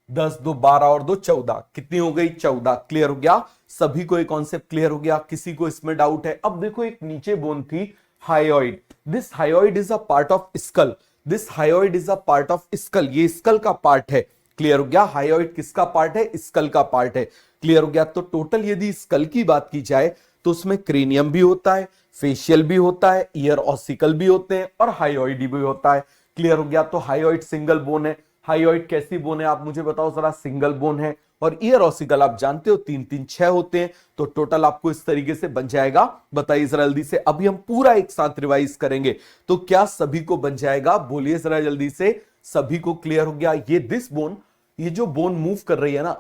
10 2 12 और 2 14। कितनी हो गई? 14। क्लियर हो गया? सभी को एक कॉन्सेप्ट क्लियर हो गया? किसी को इसमें डाउट है? अब देखो, एक नीचे बोन थी hyoid. This hyoid is a part of skull, this hyoid is a part of skull, ये स्कल का पार्ट है। क्लियर हो गया? हायोइड किसका पार्ट है? स्कल का पार्ट है। क्लियर हो गया? तो टोटल यदि स्कल की बात की जाए, तो उसमें क्रेनियम भी होता है, फेशियल भी होता है, ईयर ऑसिकल भी होते हैं, और हायोइड भी होता है। क्लियर हो गया? तो हायोइड सिंगल बोन है। हायोइड कैसी बोन है आप मुझे बताओ जरा? सिंगल बोन है। और ईयर ऑसिकल आप जानते हो 3 3 6 होते हैं। तो टोटल आपको इस तरीके से बन जाएगा। बताइए जरा जल्दी से, अभी हम पूरा एक साथ रिवाइज करेंगे। तो क्या सभी को बन जाएगा? बोलिए जरा जल्दी से, सभी को क्लियर हो गया? ये दिस बोन, ये जो बोन मूव कर रही है ना,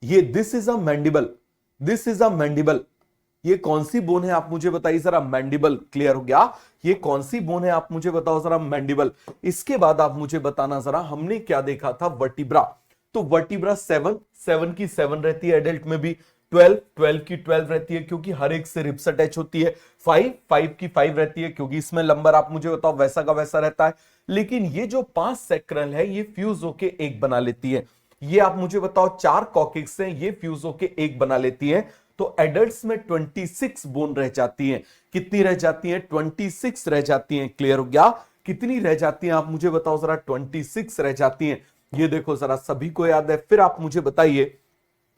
ये this is a mandible, this is a mandible. ये कौन सी बोन है आप मुझे बताइए जरा? मैंडिबल। क्लियर हो गया? ये कौन सी बोन है आप मुझे बताओ जरा? मैंडिबल। इसके बाद आप मुझे बताना जरा, हमने क्या देखा था? वर्टिब्रा। तो वर्टिब्रा 7 की 7 रहती है एडल्ट में भी, 12 12 की 12 रहती है क्योंकि हर एक से रिप्स अटैच होती है। 5 5 की 5 रहती है क्योंकि इसमें नंबर आप मुझे बताओ वैसा का वैसा रहता है। लेकिन ये जो 5 सेक्रल है ये फ्यूज होके एक बना लेती है। ये आप मुझे बताओ 4 कॉकेक्स हैं, ये फ्यूज होके एक बना लेती है। तो एडल्ट्स में 26 बोन रह जाती हैं। कितनी रह जाती हैं? 26 रह जाती हैं। क्लियर हो गया? कितनी रह जाती हैं आप मुझे बताओ जरा? 26 रह जाती हैं। ये देखो जरा, सभी को याद है? फिर आप मुझे बताइए,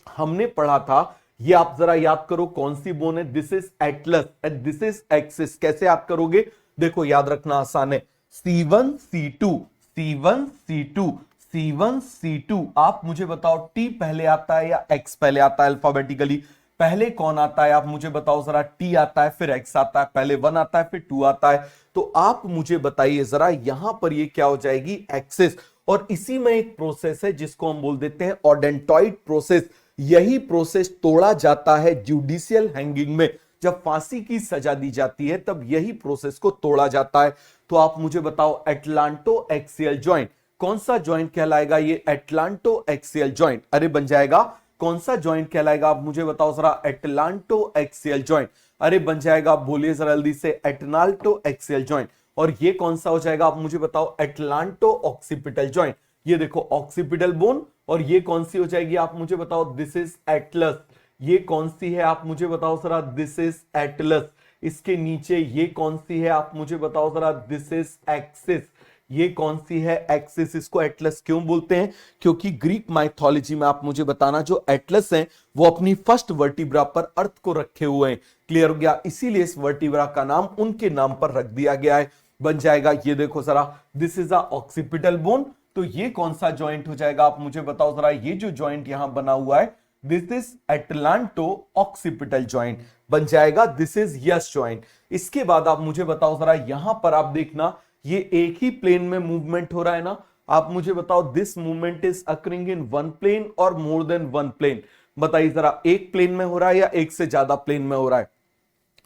हमने पढ़ा था, ये आप जरा याद करो कौन सी बोन है? This is Atlas and this is axis. कैसे याद करोगे? देखो याद रखना आसान है। C1 C2 C1 C2 C1 C2। आप मुझे बताओ T पहले आता है या X पहले आता है? अल्फाबेटिकली पहले कौन आता है आप मुझे बताओ जरा? T आता है, फिर X आता है, पहले 1 आता है, फिर 2 आता है। तो आप मुझे बताइए जरा, यहां पर ये क्या हो जाएगी? एक्सिस। और इसी में एक प्रोसेस है जिसको हम बोल देते हैं ओडेंटॉइड प्रोसेस। यही प्रोसेस तोड़ा जाता है जुडिशियल हैंगिंग में। जब फांसी की सजा दी जाती है तब यही प्रोसेस को तोड़ा जाता है। तो आप मुझे बताओ एटलांटो एक्सियल जॉइंट कौन सा जॉइंट कहलाएगा? ये एटलांटो एक्सियल जॉइंट। अरे बन जाएगा, कौन सा जॉइंट कहलाएगा आप मुझे बताओ जरा? Atlanto axial joint. अरे बन जाएगा, बोलिए जरा जल्दी से, एटनाल्टो एक्सियल जॉइंट। और ये कौन सा हो जाएगा आप मुझे बताओ? Atlanto occipital joint. ये देखो ऑक्सीपिटल बोन। और ये कौन सी हो जाएगी आप मुझे बताओ? This is Atlas. ये कौन सी है आप मुझे बताओ जरा? This is Atlas. इसके नीचे ये कौन सी है आप मुझे बताओ जरा? This is axis. ये कौन सी है? एक्सिस। इसको एटलस क्यों बोलते हैं? क्योंकि ग्रीक माइथोलॉजी में आप मुझे बताना, जो एटलस हैं वो अपनी फर्स्ट वर्टिब्रा पर अर्थ को रखे हुए हैं। क्लियर हो गया? इसीलिए इस वर्टिब्रा का नाम उनके नाम पर रख दिया गया है। बन जाएगा, ये देखो जरा, this is a occipital bone. तो ये कौन सा जॉइंट हो जाएगा आप मुझे बताओ जरा? ये जो जॉइंट यहां बना हुआ है, this is atlanto occipital joint. बन जाएगा, दिस इज यस जॉइंट। इसके बाद आप मुझे बताओ जरा, यहां पर आप देखना, ये एक ही प्लेन में मूवमेंट हो रहा है ना? आप मुझे बताओ, this movement is occurring in one plane और मोर देन वन प्लेन। बताइए जरा, एक प्लेन में हो रहा है या एक से ज्यादा प्लेन में हो रहा है?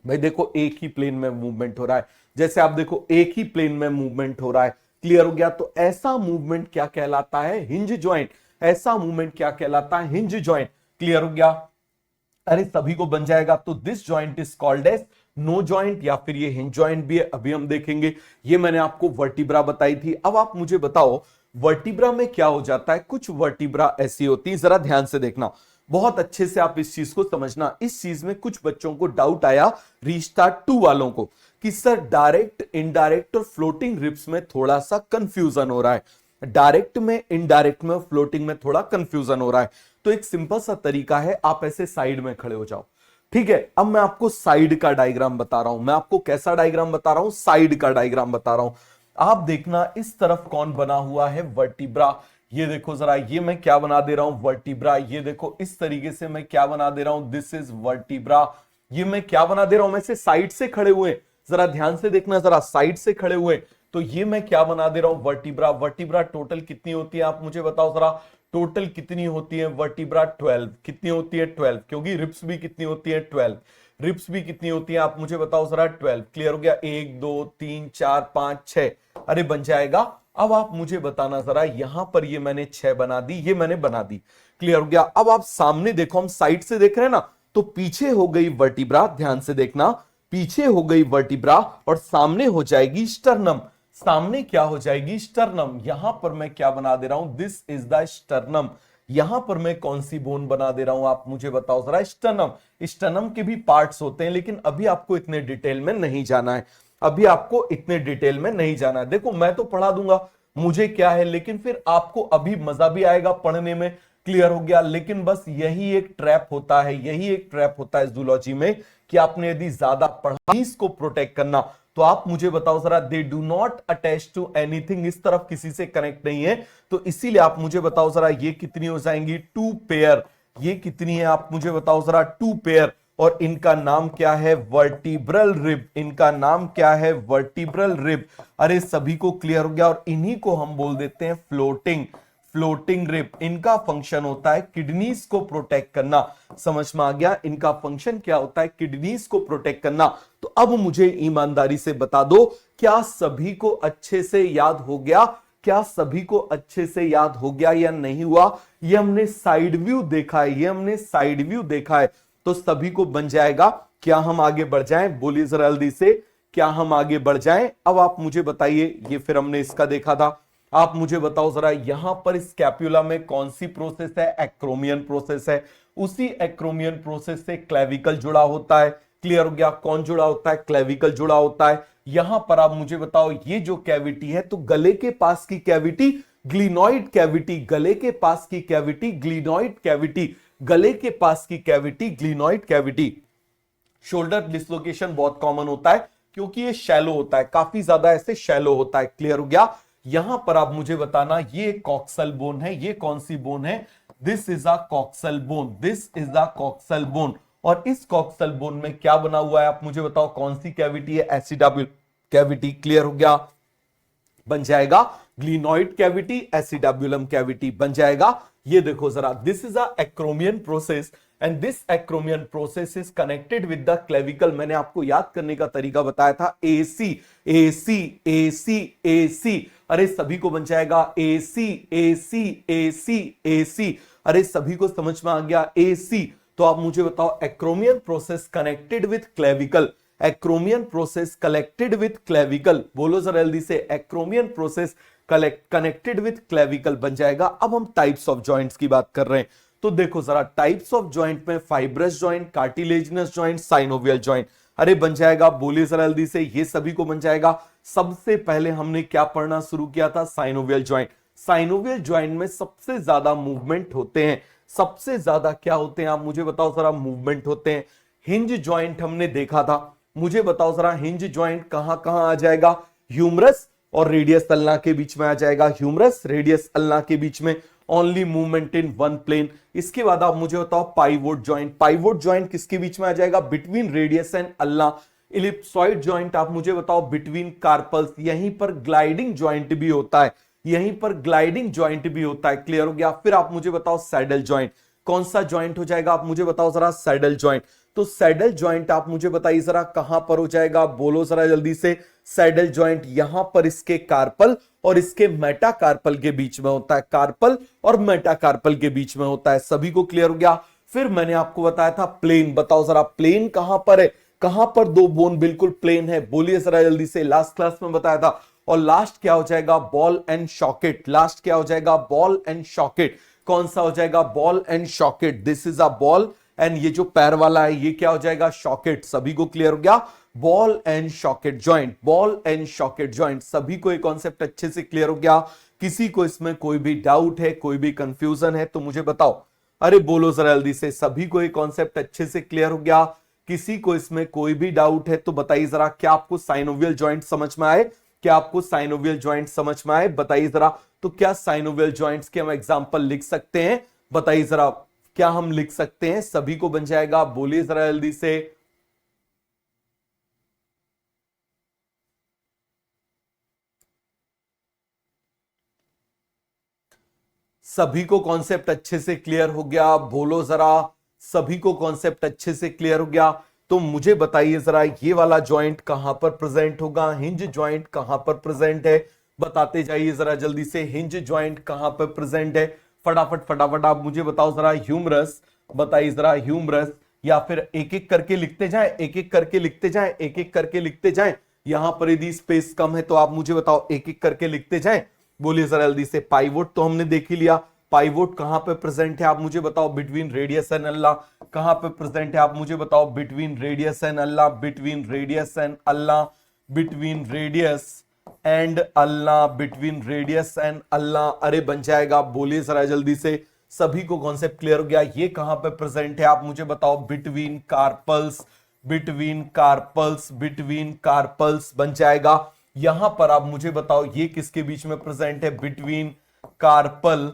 भाई देखो, एक ही प्लेन में मूवमेंट हो रहा है। जैसे आप देखो, एक ही प्लेन में मूवमेंट हो रहा है। क्लियर हो गया? तो ऐसा मूवमेंट क्या कहलाता है? Hinge joint. ऐसा मूवमेंट क्या कहलाता है? Hinge joint. क्लियर हो गया? अरे सभी को बन जाएगा। तो this joint is called as no joint, या फिर ये हिंज जॉइंट भी है, अभी हम देखेंगे। ये मैंने आपको वर्टिब्रा बताई थी। अब आप मुझे बताओ, वर्टिब्रा में क्या हो जाता है? कुछ वर्टिब्रा ऐसी होती है, जरा ध्यान से देखना, बहुत अच्छे से आप इस चीज को समझना। इस चीज में कुछ बच्चों को डाउट आया, रीस्टार्ट 2 वालों को, कि सर डायरेक्ट, इनडायरेक्ट और फ्लोटिंग रिप्स में थोड़ा सा कंफ्यूजन हो रहा है। डायरेक्ट में, इनडायरेक्ट में और फ्लोटिंग में थोड़ा कंफ्यूजन हो रहा है। तो एक सिंपल सा तरीका है, आप ऐसे साइड में खड़े हो जाओ। ठीक है, अब मैं आपको साइड का डायग्राम बता रहा हूं। मैं आपको कैसा डायग्राम बता रहा हूं? साइड का डायग्राम बता रहा हूं। आप देखना, इस तरफ कौन बना हुआ है? वर्टिब्रा। ये देखो जरा, ये मैं क्या बना दे रहा हूं? वर्टिब्रा। ये देखो इस तरीके से मैं क्या बना दे रहा हूं? This is vertebra. ये मैं क्या बना दे रहा हूं? मैं से साइड से खड़े हुए, जरा ध्यान से देखना, जरा साइड से खड़े हुए। तो ये मैं क्या बना दे रहा हूं? वर्टिब्रा। वर्टिब्रा टोटल कितनी होती है आप मुझे बताओ जरा? टोटल कितनी होती है वर्टिब्रा? 12। कितनी होती है? 12। क्योंकि रिप्स भी कितनी होती है? 12। रिप्स भी कितनी होती है आप मुझे बताओ जरा? 12। क्लियर हो गया? 1 2 3 4 5 6। अरे बन जाएगा। अब आप मुझे बताना जरा, यहां पर ये मैंने 6 बना दी, ये मैंने बना दी। क्लियर हो गया? अब आप सामने देखो, हम साइड से देख रहे हैं ना, तो पीछे हो गई वर्टिब्रा, ध्यान से देखना, पीछे हो गई वर्टिब्रा और सामने हो जाएगी स्टर्नम। सामने क्या हो जाएगी? स्टर्नम। यहां पर मैं क्या बना दे रहा हूं? This is the sternum. यहां पर मैं कौन सी बोन बना दे रहा हूं आप मुझे बताओ जरा? स्टर्नम। स्टर्नम के भी पार्ट्स होते हैं, लेकिन अभी आपको इतने डिटेल में नहीं जाना है। अभी आपको इतने डिटेल में नहीं जाना है। देखो, मैं तो पढ़ा दूंगा, मुझे क्या है, लेकिन फिर आपको अभी मजा भी आएगा पढ़ने में। क्लियर हो गया? लेकिन बस यही एक ट्रैप होता है, यही एक ट्रैप होता है जूलॉजी में, कि आपने यदि ज्यादा पढ़ा इसको प्रोटेक्ट करना, तो आप मुझे बताओ जरा, they do not attach to anything, इस तरफ किसी से कनेक्ट नहीं है। तो इसीलिए आप मुझे बताओ जरा, ये कितनी हो जाएंगी? 2 पेयर। ये कितनी है आप मुझे बताओ जरा? 2 पेयर। और इनका नाम क्या है? Vertebral rib. इनका नाम क्या है? Vertebral rib. अरे सभी को क्लियर हो गया? और इन्हीं को हम बोल देते हैं फ्लोटिंग, फ्लोटिंग रिब। इनका फंक्शन होता है किडनीज को प्रोटेक्ट करना। समझ में आ गया? इनका फंक्शन क्या होता है? किडनीज को प्रोटेक्ट करना। तो अब मुझे ईमानदारी से बता दो, क्या सभी को अच्छे से याद हो गया? क्या सभी को अच्छे से याद हो गया या नहीं हुआ? ये हमने साइड व्यू देखा है, ये हमने साइड व्यू देखा है, तो सभी को बन जाएगा। क्या हम आगे बढ़ जाएं? बोलिए जरा जल्दी से, क्या हम आगे बढ़ जाएं? अब आप मुझे बताइए, ये फिर हमने इसका देखा था, आप मुझे बताओ जरा यहां पर स्कैपुला में कौन सी प्रोसेस है? एक्रोमियन प्रोसेस है। उसी एक्रोमियन प्रोसेस से क्लेविकल जुड़ा होता है। क्लियर हो गया? कौन जुड़ा होता है? क्लेविकल जुड़ा होता है। यहां पर आप मुझे बताओ, ये जो कैविटी है, तो गले के पास की कैविटी ग्लिनॉइड कैविटी, गले के पास की कैविटी ग्लिनॉइड कैविटी, गले के पास की cavity glenoid cavity. Shoulder dislocation बहुत कॉमन होता है क्योंकि ये शैलो होता है, काफी ज्यादा ऐसे शैलो होता है। क्लियर हो गया? यहां पर आप मुझे बताना, ये कॉक्सल बोन है, ये कौन सी बोन है? This is a coxal bone, this is a coxal bone. और इस कॉक्सल बोन में क्या बना हुआ है? आप मुझे बताओ कौन सी कैविटी है? एसिडाब्युल कैविटी। क्लियर हो गया? बन जाएगा ग्लिनॉइड कैविटी, एसिडाब्युलम कैविटी बन जाएगा। ये देखो जरा, this is a acromion process and this acromion process is connected with the clavicle. मैंने आपको याद करने का तरीका बताया था, एसी एसी एसी एसी। अरे सभी को बन जाएगा एसी एसी एसी एसी। अरे सभी को समझ में आ गया एसी? तो आप मुझे बताओ, acromion process connected with clavicle, acromion process collected with clavicle. बोलो जरा जल्दी से, acromion process connected with clavicle बन जाएगा। अब हम टाइप्स ऑफ जॉइंट्स की बात कर रहे हैं, तो देखो जरा, टाइप्स ऑफ जॉइंट में fibrous joint, cartilaginous joint, synovial joint. अरे बन जाएगा, बोलिए जरा जल्दी से, ये सभी को बन जाएगा। सबसे पहले हमने क्या पढ़ना शुरू किया था? Synovial joint. साइनोवियल जॉइंट में सबसे ज्यादा मूवमेंट होते हैं, सबसे ज्यादा क्या होते हैं? आप मुझे बताओ जरा, मूवमेंट होते हैं। हिंज जॉइंट हमने देखा था, मुझे बताओ जरा हिंज जॉइंट कहां कहां आ जाएगा? ह्यूमरस और रेडियस अल्ना के बीच में आ जाएगा, ह्यूमरस रेडियस अल्ना के बीच में, only movement in one plane. इसके बाद आप मुझे बताओ पाइवोट जॉइंट, पाइवोट जॉइंट किसके बीच में आ जाएगा? Between radius and ulna. Ellipsoid joint आप मुझे बताओ बिटवीन कार्पल्स, यहीं पर ग्लाइडिंग जॉइंट भी होता है, यहीं पर ग्लाइडिंग जॉइंट भी होता है। क्लियर हो गया? फिर आप मुझे बताओ सैडल जॉइंट, कौन सा जॉइंट हो जाएगा? आप मुझे बताओ जरा, सैडल जॉइंट। तो सैडल जॉइंट आप मुझे बताइए जरा कहां पर हो जाएगा? बोलो जरा जल्दी से, सैडल जॉइंट यहां पर इसके कार्पल और इसके मेटाकार्पल के बीच में होता है, कार्पल और मेटाकार्पल के बीच में होता है। सभी को क्लियर हो गया? फिर मैंने आपको बताया था प्लेन, बताओ जरा प्लेन कहां पर है? कहां पर दो बोन बिल्कुल प्लेन है? बोलिए जरा जल्दी से, लास्ट क्लास में बताया था। और लास्ट क्या हो जाएगा? Ball and socket. लास्ट क्या हो जाएगा? Ball and socket. कौन सा हो जाएगा? Ball and socket. This is a ball and ये जो पैर वाला है ये क्या हो जाएगा? शॉकेट। सभी को क्लियर हो गया? Ball and socket joint, ball and socket joint. सभी को ये कॉन्सेप्ट अच्छे से क्लियर हो गया? किसी को इसमें कोई भी डाउट है, कोई भी कंफ्यूजन है तो मुझे बताओ। अरे बोलो जरा जल्दी से, सभी को ये कॉन्सेप्ट अच्छे से क्लियर हो गया? किसी को इसमें कोई भी डाउट है तो बताइए जरा, क्या आपको साइनोवियल जॉइंट समझ में आए? क्या आपको साइनोवियल जॉइंट समझ में आए? बताइए जरा। तो क्या साइनोवियल जॉइंट्स के हम एग्जांपल लिख सकते हैं? बताइए जरा, क्या हम लिख सकते हैं? सभी को बन जाएगा? बोलिए जरा जल्दी से। सभी को कॉन्सेप्ट अच्छे से क्लियर हो गया? बोलो जरा, सभी को कॉन्सेप्ट अच्छे से क्लियर हो गया? तो मुझे बताइए जरा, ये वाला जॉइंट कहां पर प्रेजेंट होगा? हिंज जॉइंट कहां पर प्रेजेंट है? बताते जाइए जरा जल्दी से, हिंज जॉइंट कहां पर प्रेजेंट है? फटाफट फटाफट आप मुझे बताओ जरा। ह्यूमरस, बताइए जरा ह्यूमरस, या फिर एक एक करके लिखते जाएं, एक एक करके लिखते जाएं, एक एक करके लिखते जाएं। यहां पर यदि स्पेस कम है तो आप मुझे बताओ, एक एक करके लिखते जाएं। बोलिए जरा जल्दी से। पाइवोट तो हमने देख ही लिया, पाइवोट कहां पे प्रेजेंट है? आप मुझे बताओ। Between radius and ulna. कहां पे प्रेजेंट है? आप मुझे बताओ। Between radius and ulna, between radius and ulna, between radius and ulna, between radius and ulna. अरे बन जाएगा, बोलिए जरा जल्दी से। सभी को कॉन्सेप्ट क्लियर हो गया? ये कहां पे प्रेजेंट है? आप मुझे बताओ। Between carpals, between carpals, between carpals बन जाएगा। यहां पर आप मुझे बताओ, ये किसके बीच में प्रेजेंट है? Between carpal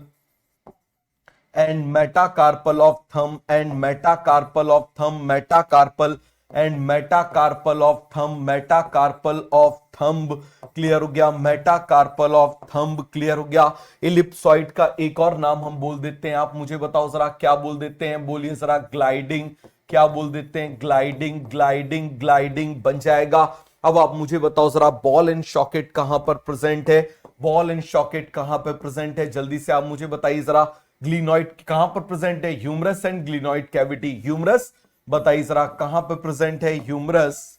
and metacarpal of thumb, and metacarpal of thumb, metacarpal and metacarpal of thumb, metacarpal of thumb. Clear हो गया? मेटाकार्पल ऑफ थंब क्लियर हो गया? इलिप्सॉइड का एक और नाम हम बोल देते हैं, आप मुझे बताओ जरा, क्या बोल देते हैं? बोलिए जरा। ग्लाइडिंग। क्या बोल देते हैं? ग्लाइडिंग, ग्लाइडिंग, ग्लाइडिंग बन जाएगा। अब आप मुझे बताओ जरा, बॉल एंड सॉकेट कहां पर प्रेजेंट है? बॉल एंड सॉकेट कहां पर प्रेजेंट है? जल्दी से आप मुझे बताइए जरा। ग्लिनॉइड कहां पर प्रेजेंट है? Humerus and glenoid cavity. Humerus बताइए जरा कहां पर प्रेजेंट है? Humerus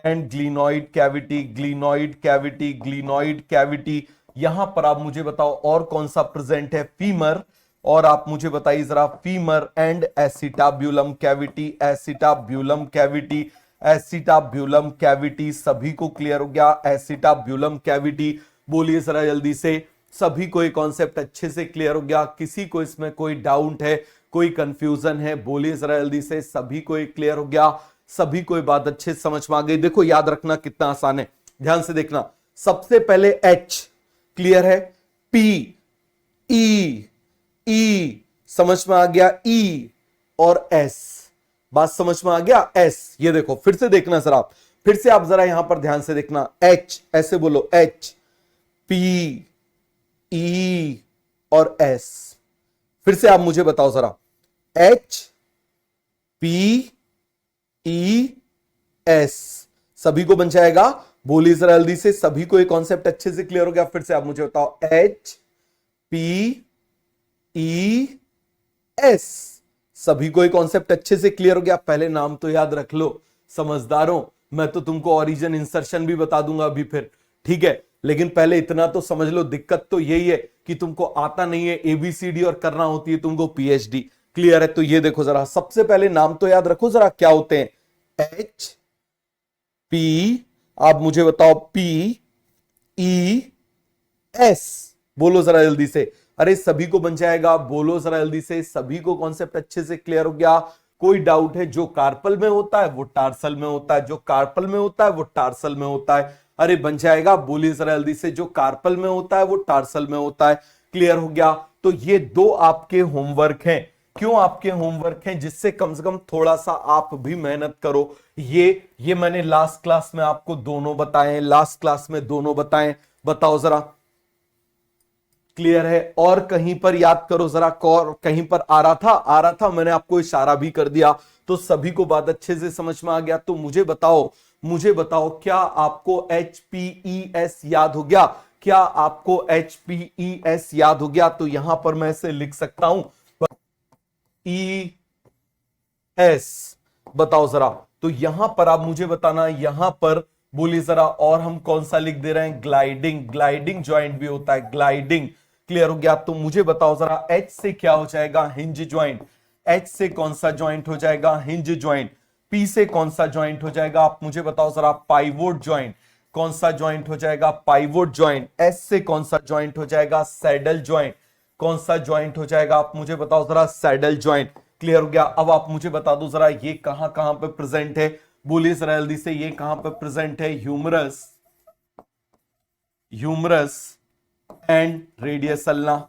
and glenoid cavity, glenoid cavity, glenoid cavity. यहां पर आप मुझे बताओ और कौन सा प्रेजेंट है? फीमर। और आप मुझे बताइए जरा, femur and acetabulum cavity, acetabulum cavity, acetabulum cavity. सभी को क्लियर हो गया? एसिटाब्यूलम कैविटी बोलिए जरा जल्दी से। सभी को ये कॉन्सेप्ट अच्छे से क्लियर हो गया? किसी को इसमें कोई डाउट है, कोई कंफ्यूजन है? बोलिए जरा जल्दी से। सभी को ये क्लियर हो गया? सभी को ये बात अच्छे से समझ में आ गई? देखो याद रखना कितना आसान है, ध्यान से देखना। सबसे पहले एच क्लियर है, पी, ई, ई समझ में आ गया, ई और एस बात समझ में आ गया, एस। ये देखो फिर से देखना सर, आप फिर से आप जरा यहां पर ध्यान से देखना। एच ऐसे बोलो, एच, पी, ई और एस। फिर से आप मुझे बताओ जरा, एच, पी, ई, एस। सभी को बन जाएगा? बोलिए जरा जल्दी से। सभी को ये कॉन्सेप्ट अच्छे से क्लियर हो गया? फिर से आप मुझे बताओ, एच, पी, ई, एस। सभी को ये कॉन्सेप्ट अच्छे से क्लियर हो गया? पहले नाम तो याद रख लो समझदारों। मैं तो तुमको ओरिजिन इंसर्शन भी बता दूंगा अभी फिर, ठीक है? लेकिन पहले इतना तो समझ लो, दिक्कत तो यही है कि तुमको आता नहीं है एबीसीडी और करना होती है तुमको पीएचडी। क्लियर है? तो ये देखो जरा, सबसे पहले नाम तो याद रखो जरा, क्या होते हैं? एच, पी, आप मुझे बताओ, पी, ई, एस। बोलो जरा जल्दी से। अरे सभी को बन जाएगा? बोलो जरा जल्दी से। सभी को कॉन्सेप्ट अच्छे से क्लियर हो गया? कोई डाउट है? जो कार्पल में होता है वो टार्सल में होता है, जो कार्पल में होता है वो टार्सल में होता है। अरे बन जाएगा? बोलिए जरा जल्दी से। जो कार्पल में होता है वो टार्सल में होता है। क्लियर हो गया? तो ये दो आपके होमवर्क हैं। क्यों आपके होमवर्क हैं? जिससे कम से कम थोड़ा सा आप भी मेहनत करो। ये मैंने लास्ट क्लास में आपको दोनों बताए, लास्ट क्लास में दोनों बताए। बताओ जरा, क्लियर है? और कहीं पर याद करो जरा, कहीं पर आ रहा था, मैंने आपको इशारा भी कर दिया, तो सभी को बात अच्छे से समझ में आ गया? तो मुझे बताओ क्या आपको HPES याद हो गया? क्या आपको HPES याद हो गया? तो यहां पर मैं इसे लिख सकता हूं, ई एस। बताओ जरा। तो यहां पर आप मुझे बताना, यहां पर बोलिए जरा। और हम कौन सा लिख दे रहे हैं? ग्लाइडिंग, ग्लाइडिंग ज्वाइंट भी होता है, ग्लाइडिंग। क्लियर हो गया? तो मुझे बताओ जरा, एच से क्या हो जाएगा? Hinge joint. एच से कौन सा ज्वाइंट हो जाएगा? Hinge joint. पी से कौन सा ज्वाइंट हो जाएगा? आप मुझे बताओ जरा, पाइवोट ज्वाइंट। कौन सा ज्वाइंट हो जाएगा? Pivot joint. एस से कौन सा ज्वाइंट हो जाएगा? Saddle joint. कौन सा ज्वाइंट हो जाएगा? आप मुझे बताओ जरा, सैडल ज्वाइंट। क्लियर हो गया? अब आप मुझे बता दो जरा, ये कहां कहां पे प्रेजेंट है? बोलिए जरा जल्दी से, ये कहां पे प्रेजेंट है? Humerus, humerus and radius ulna,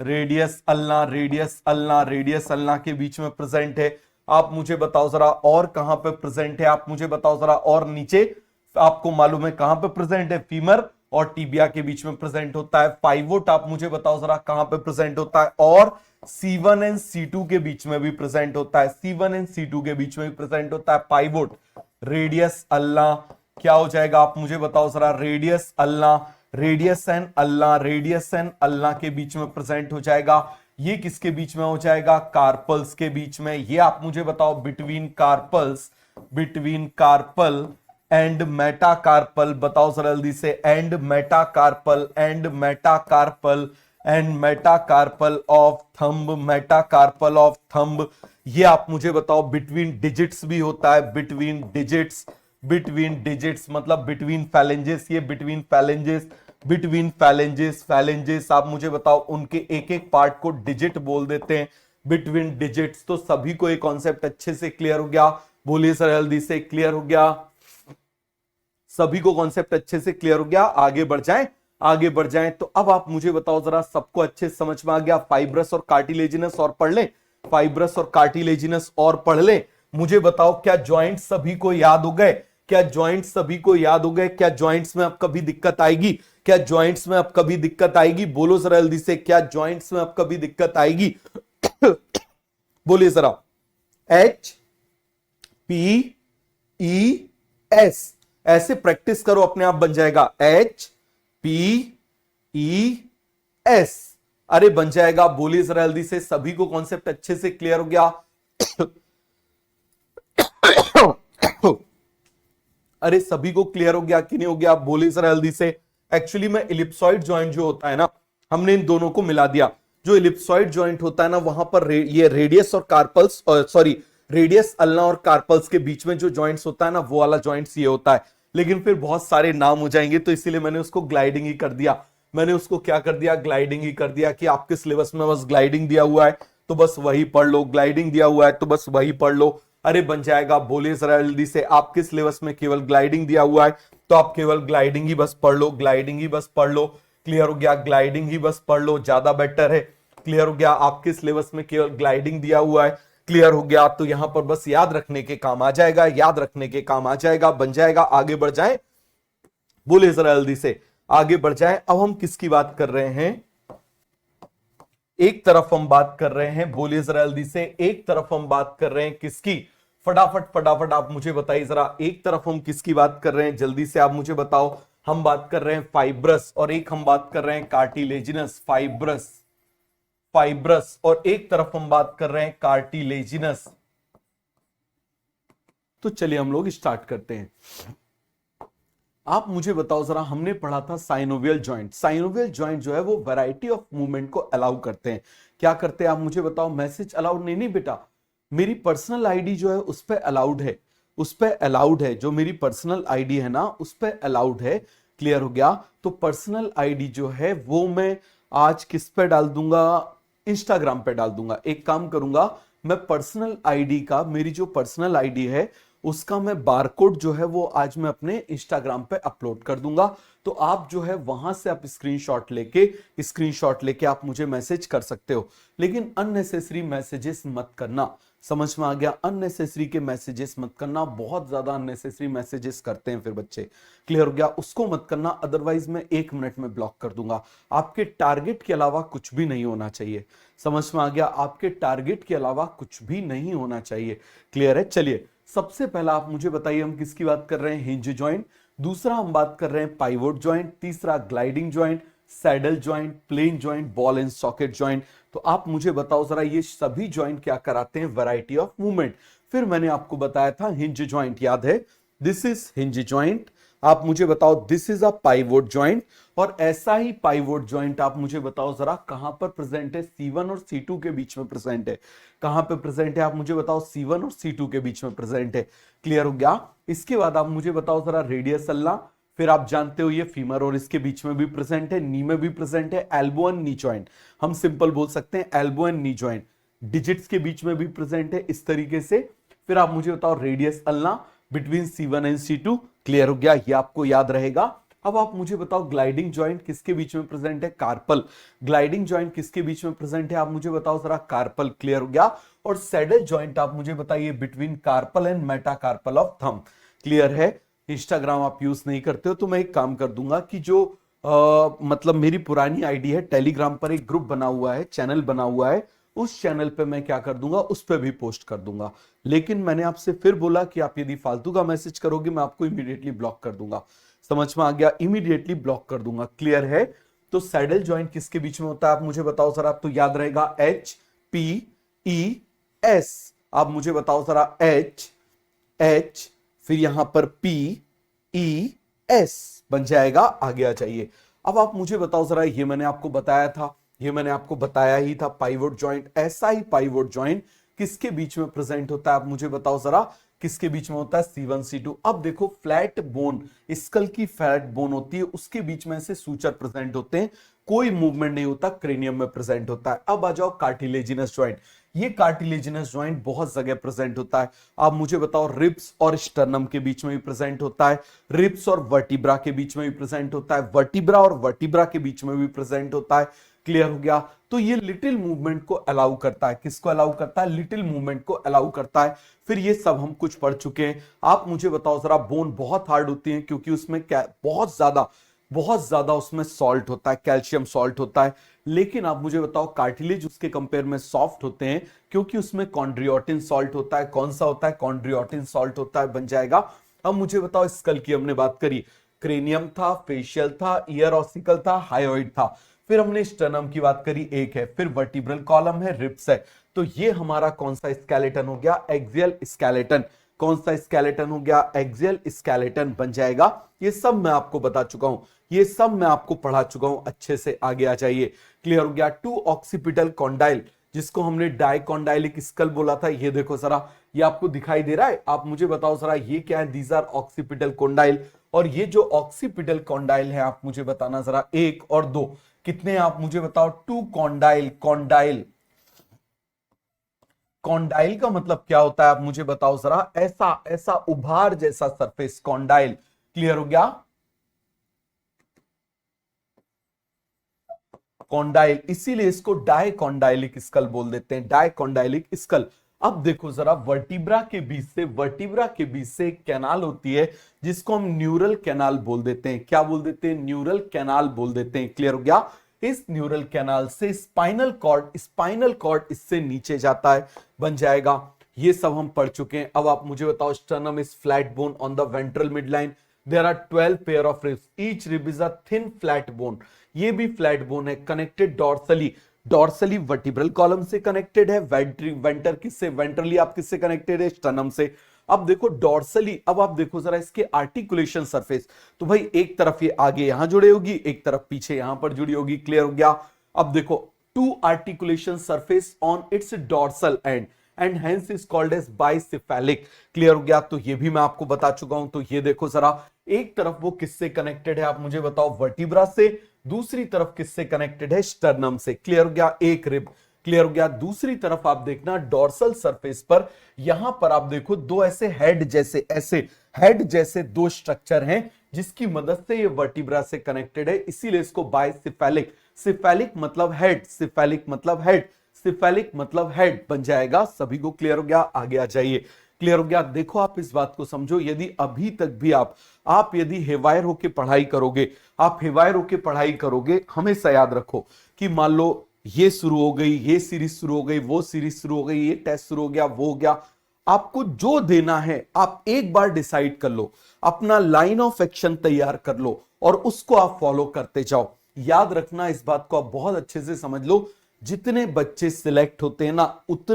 radius ulna, radius ulna, radius ulna के बीच में प्रेजेंट है। आप मुझे बताओ जरा, और कहां पे प्रेजेंट है? आप मुझे बताओ जरा, और नीचे आपको मालूम है कहां पे प्रेजेंट है? फीमर और टीबिया के बीच में प्रेजेंट होता है। पाइवोट आप मुझे बताओ जरा कहां पे प्रेजेंट होता है? और C1 एंड C2 के बीच में भी प्रेजेंट होता है। C1 एंड C2 के बीच में भी प्रेजेंट होता है पाइवोट। रेडियस अल्ला क्या हो जाएगा? आप मुझे बताओ जरा, radius ulna, radius and ulna, radius and ulna के बीच में प्रेजेंट हो जाएगा। ये किसके बीच में हो जाएगा? कार्पल्स के बीच में। ये आप मुझे बताओ, between carpals, between carpal and metacarpal. बताओ जरा जल्दी से। And metacarpal, and metacarpal, and metacarpal of thumb, metacarpal of thumb. ये आप मुझे बताओ, बिटवीन डिजिट्स भी होता है, बिटवीन डिजिट्स, बिटवीन डिजिट्स मतलब बिटवीन फैलेंजेस। ये between phalanges, between phalanges, phalanges आप मुझे बताओ, उनके एक एक पार्ट को डिजिट बोल देते हैं, बिटवीन डिजिट्स। तो सभी को ये कॉन्सेप्ट अच्छे से क्लियर हो गया? बोलिए सर जल्दी से। क्लियर हो गया? सभी को कॉन्सेप्ट अच्छे से क्लियर हो गया? आगे बढ़ जाएं, आगे बढ़ जाएं। तो अब आप मुझे बताओ जरा, सबको अच्छे से समझ में आ गया? फाइब्रस और कार्टिलेजिनस और पढ़ ले, फाइब्रस और कार्टिलेजिनस और पढ़ ले। मुझे बताओ, क्या जॉइंट सभी को याद हो गए? क्या जॉइंट्स सभी को याद हो गए? क्या जॉइंट्स में अब कभी दिक्कत आएगी? क्या जॉइंट्स में अब कभी दिक्कत आएगी? बोलो जरा जल्दी से, क्या जॉइंट्स में अब कभी दिक्कत आएगी? बोलिए जरा। एच, पी, ई, एस, ऐसे प्रैक्टिस करो, अपने आप बन जाएगा एच पी ई एस। अरे बन जाएगा, बोलिए जरा जल्दी से। सभी को कॉन्सेप्ट अच्छे से क्लियर हो गया? अरे सभी को क्लियर हो गया कि नहीं हो गया? आप बोलिए जरा जल्दी से। एक्चुअली में इलिप्सॉइड जॉइंट जो होता है ना, हमने इन दोनों को मिला दिया। जो इलिप्सॉइड जॉइंट होता है ना, वहां पर ये रेडियस और कार्पल्स, सॉरी रेडियस अल्ना और कार्पल्स के बीच में जो जॉइंट्स होता है ना, वो वाला जॉइंट्स ये होता है। लेकिन फिर बहुत सारे नाम हो जाएंगे, तो इसीलिए मैंने उसको ग्लाइडिंग ही कर दिया। मैंने उसको क्या कर दिया? ग्लाइडिंग ही कर दिया, कि आपके सिलेबस में बस ग्लाइडिंग दिया हुआ है तो बस वही पढ़ लो, ग्लाइडिंग दिया हुआ है तो बस वही पढ़ लो। अरे बन जाएगा, बोलिए जरा जल्दी से। आपके सिलेबस में केवल ग्लाइडिंग दिया हुआ है तो आप केवल ग्लाइडिंग ही बस पढ़ लो, ग्लाइडिंग ही बस पढ़ लो। क्लियर हो गया? ग्लाइडिंग ही बस पढ़ लो, ज्यादा बेटर है। क्लियर हो गया? आपके सिलेबस में केवल ग्लाइडिंग दिया हुआ है। क्लियर हो गया? तो यहां पर बस याद रखने के काम आ जाएगा, याद रखने के काम आ जाएगा, बन जाएगा। आगे बढ़ जाए, बोले जरा जल्दी से, आगे बढ़ जाए। अब हम किसकी बात कर रहे हैं? एक तरफ हम बात कर रहे हैं, बोलिए जरा जल्दी से, एक तरफ हम बात कर रहे हैं किसकी? फटाफट फटाफट आप मुझे बताइए जरा, एक तरफ हम किसकी बात कर रहे हैं? जल्दी से आप मुझे बताओ। हम बात कर रहे हैं फाइब्रस, और एक हम बात कर रहे हैं कार्टिलेजिनस। फाइब्रस, फाइब्रस, और एक तरफ हम बात कर रहे हैं कार्टिलेजिनस। तो चलिए हम लोग स्टार्ट करते हैं। आप मुझे बताओ जरा, हमने पढ़ा था साइनोवियल जॉइंट। साइनोवियल जॉइंट जो है वो वैरायटी ऑफ मूवमेंट को अलाउ करते हैं। क्या करते हैं आप मुझे बताओ? मैसेज अलाउड नहीं, नहीं बेटा, मेरी पर्सनल आईडी जो है उस पर अलाउड है, उस पर अलाउड है। जो मेरी पर्सनल आईडी है ना, उस पर अलाउड है। क्लियर हो गया? तो पर्सनल आईडी जो है वो मैं आज किस पे डाल दूंगा? इंस्टाग्राम पे डाल दूंगा। एक काम करूंगा, मैं पर्सनल आईडी का, मेरी जो पर्सनल आईडी है उसका मैं बारकोड जो है वो आज मैं अपने इंस्टाग्राम पे अपलोड कर दूंगा। तो आप जो है वहां से आप स्क्रीनशॉट लेके आप मुझे मैसेज कर सकते हो। लेकिन अननेसेसरी मैसेजेस मत करना। समझ में आ गया? अननेसेसरी के मैसेजेस मत करना, बहुत ज्यादा अननेसेसरी मैसेजेस करते हैं फिर बच्चे। क्लियर हो गया? उसको मत करना, अदरवाइज मैं 1 मिनट में ब्लॉक कर दूंगा। आपके टारगेट के अलावा कुछ भी नहीं होना चाहिए। समझ में आ गया? आपके टारगेट के अलावा कुछ भी नहीं होना चाहिए। क्लियर है? चलिए, सबसे पहला आप मुझे बताइए, हम किसकी बात कर रहे हैं? Hinge joint. दूसरा हम बात कर रहे हैं पाइवोट जॉइंट। तीसरा gliding joint, saddle joint, plane joint, ball and socket joint. तो आप मुझे बताओ जरा, ये सभी जॉइंट क्या कराते हैं? Variety of movement. फिर मैंने आपको बताया था हिंज जॉइंट, याद है? This is hinge joint. आप मुझे बताओ, this is a pivot joint. और ऐसा ही पाइवोट जॉइंट आप मुझे बताओ जरा कहां पर प्रेजेंट है? C1 और C2 के बीच में प्रेजेंट है। कहां पे प्रेजेंट है? आप मुझे बताओ, C1 और C2 के बीच में प्रेजेंट है। क्लियर हो गया? इसके बाद आप मुझे बताओ जरा रेडियस अल्ना। फिर आप जानते हो ये फीमर और इसके बीच में भी प्रेजेंट है, नी में भी प्रेजेंट है। एल्बो एंड नी जॉइंट, हम सिंपल बोल सकते हैं elbow and knee joint, digits के बीच में भी प्रेजेंट है, इस तरीके से। फिर आप मुझे बताओ radius ulna between C1 and C2। Clear हो गया? ये आपको याद रहेगा। अब आप मुझे बताओ ग्लाइडिंग जॉइंट किसके बीच में प्रेजेंट है? कार्पल। ग्लाइडिंग जॉइंट किसके बीच में प्रेजेंट है? आप मुझे बताओ जरा, कार्पल। क्लियर हो गया? और सैडल जॉइंट आप मुझे बताइए between carpal and metacarpal of thumb. Clear है? इंस्टाग्राम आप यूज नहीं करते हो तो मैं एक काम कर दूंगा कि जो मतलब मेरी पुरानी आईडी है, टेलीग्राम पर एक ग्रुप बना हुआ है, चैनल बना हुआ है, उस चैनल पे मैं क्या कर दूंगा, उस पे भी पोस्ट कर दूंगा। लेकिन मैंने आपसे फिर बोला कि आप यदि फालतू का मैसेज करोगे मैं आपको इमीडिएटली ब्लॉक कर दूंगा। समझ में आ गया? इमीडिएटली ब्लॉक कर दूंगा। क्लियर है? तो सैडल जॉइंट किसके बीच में होता है आप मुझे बताओ सर। आप तो याद रहेगा HPES। आप मुझे बताओ जरा, H फिर यहां पर PES बन जाएगा। आगे आ जाइए। अब आप मुझे बताओ जरा, ये मैंने आपको बताया था, ये मैंने आपको बताया ही था, पाइवोट जॉइंट। ऐसा ही पाइवोट जॉइंट किसके बीच में प्रेजेंट होता है आप मुझे बताओ जरा, किसके बीच में होता है? C1 C2। अब देखो, फ्लैट बोन, स्कल की फ्लैट बोन होती है, उसके बीच में से सूचर प्रेजेंट होते हैं, कोई मूवमेंट नहीं होता, क्रेनियम में प्रेजेंट होता है। अब आ जाओ कार्टिलेजिनस जॉइंट। ये कार्टिलेजिनस जॉइंट बहुत जगह प्रेजेंट होता है। आप मुझे बताओ, रिब्स और स्टर्नम के बीच में भी प्रेजेंट होता है, रिब्स और वर्टिब्रा के बीच में भी प्रेजेंट होता है, वर्टिब्रा और वर्टिब्रा के बीच में भी प्रेजेंट होता है। क्लियर हो गया? तो ये लिटिल मूवमेंट को अलाउ करता है। किसको अलाउ करता है? लिटिल मूवमेंट को अलाउ करता है। फिर ये सब हम कुछ पढ़ चुके हैं। आप मुझे बताओ जरा, बोन बहुत हार्ड होती है क्योंकि उसमें बहुत ज्यादा उसमें सॉल्ट होता है, कैल्शियम सॉल्ट होता है। लेकिन आप मुझे बताओ, कार्टिलेज उसके कंपेयर में सॉफ्ट होते हैं क्योंकि उसमें कॉन्ड्रियोटिन सॉल्ट होता है। कौन सा होता है? कॉन्ड्रियोटिन सॉल्ट होता है। बन जाएगा। अब मुझे बताओ स्कल की हमने बात करी, क्रेनियम था, फेशियल था, ईयर ऑसिकल था, हायोइड था, फिर हमने स्टर्नम की बात करी, एक है, फिर वर्टिब्रल कॉलम है, रिब्स है। तो ये हमारा कौन सा स्केलेटन हो गया, एक्सियल स्केलेटन। कौन सा स्केलेटन हो गया, एक्सियल स्केलेटन बन जाएगा। ये सब मैं आपको बता चुका हूं, ये सब मैं आपको पढ़ा चुका हूं, अच्छे से आगे आ जाइए। क्लियर हो गया। टू ऑक्सीपिटल कॉन्डाइल, जिसको हमने डाइकॉन्डाइलिक स्कल बोला था, ये देखो जरा, ये आपको दिखाई दे रहा है, आप मुझे बताओ जरा ये क्या है, दीज आर ऑक्सीपिटल कॉन्डाइल। और ये जो ऑक्सीपिटल कॉन्डाइल है, आप मुझे बताना जरा, एक और दो कितने हैं, आप मुझे बताओ। टू कॉन्डाइल, कॉन्डाइल, कॉन्डाइल का मतलब क्या होता है, आप मुझे बताओ जरा, ऐसा ऐसा उभार जैसा सरफेस, कॉन्डाइल। क्लियर हो गया। कॉन्डाइल, इसीलिए इसको डाइकॉन्डाइलिक स्कल बोल देते हैं, डाइकॉन्डाइलिक स्कल। अब देखो जरा, वर्टिब्रा के बीच से, वर्टिब्रा के बीच से एक कैनाल होती है जिसको हम न्यूरल कैनाल बोल देते हैं। क्या बोल देते हैं, न्यूरल कैनाल बोल देते हैं। क्लियर हो गया। इस न्यूरल कैनाल से स्पाइनल कॉर्ड, स्पाइनल कॉर्ड इससे नीचे जाता है, बन जाएगा। ये सब हम पढ़ चुके हैं। अब आप मुझे बताओ, sternum is flat bone on the ventral midline, there are 12 pair of ribs, each rib is a thin flat bone. ये भी फ्लैट बोन है, connected dorsally, dorsally vertebral column से कनेक्टेड है। वेंटर किससे, वेंट्रली आप किससे कनेक्टेड है, स्टर्नम से। अब देखो डॉर्सली, अब आप देखो जरा इसके आर्टिकुलेशन सरफेस, तो भाई एक तरफ ये आगे यहां जुड़े होगी, एक तरफ पीछे यहां पर जुड़ी होगी। क्लियर हो गया। अब देखो, two articulation surface on its dorsal end end hence is called as bicephalic. Clear हो गया। तो ये भी मैं आपको बता चुका हूं। तो ये देखो जरा, एक तरफ वो किससे कनेक्टेड है, आप मुझे बताओ, वर्टिब्रा से, दूसरी तरफ किससे कनेक्टेड है, स्टर्नम से। क्लियर हो गया, एक रिब। क्लियर हो गया। दूसरी तरफ आप देखना, डॉर्सल सरफेस पर यहां पर आप देखो दो ऐसे हेड जैसे, ऐसे हेड जैसे दो स्ट्रक्चर हैं जिसकी मदद से ये वर्टिब्रा से कनेक्टेड है, इसीलिए इसको बाइसेफेलिक, सिफेलिक मतलब हेड, सिफेलिक मतलब हेड, सिफेलिक मतलब हेड बन जाएगा। सभी को क्लियर हो गया, आगे आ जाइए। क्लियर हो गया। देखो आप इस बात को समझो, यदि अभी तक भी आप यदि हेवायर होके पढ़ाई करोगे, आप हेवायर होके पढ़ाई करोगे, हमेशा याद रखो कि मान लो ये शुरू हो गई, ये सीरीज शुरू हो गई, वो सीरीज शुरू हो गई, ये टेस्ट शुरू हो गया, वो हो गया, आपको जो देना है आप एक बार डिसाइड कर लो, अपना लाइन ऑफ एक्शन तैयार कर लो और उसको आप फॉलो करते जाओ। याद रखना, इस बात को आप बहुत अच्छे से समझ लो, जितने बच्चे सिलेक्ट होते हैं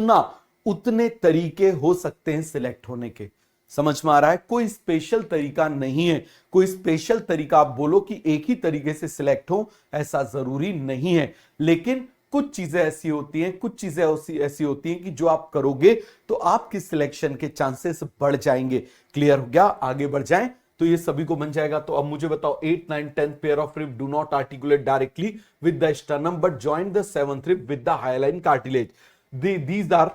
ना, उतने तरीके हो सकते हैं सिलेक्ट होने के। समझ में आ रहा है। कोई स्पेशल तरीका नहीं है, कोई स्पेशल तरीका आप बोलो कि एक ही तरीके से सिलेक्ट हो, ऐसा जरूरी नहीं है। लेकिन कुछ चीजें ऐसी होती हैं, कुछ चीजें ऐसी होती हैं कि जो आप करोगे तो आपकी सिलेक्शन के चांसेस बढ़ जाएंगे। क्लियर हो गया, आगे बढ़ जाएं। तो ये सभी को बन जाएगा। तो अब मुझे बताओ, 8, 9, 10 pair of rib do not articulate directly with the sternum but join the 7th rib with the hyaline cartilage. These are,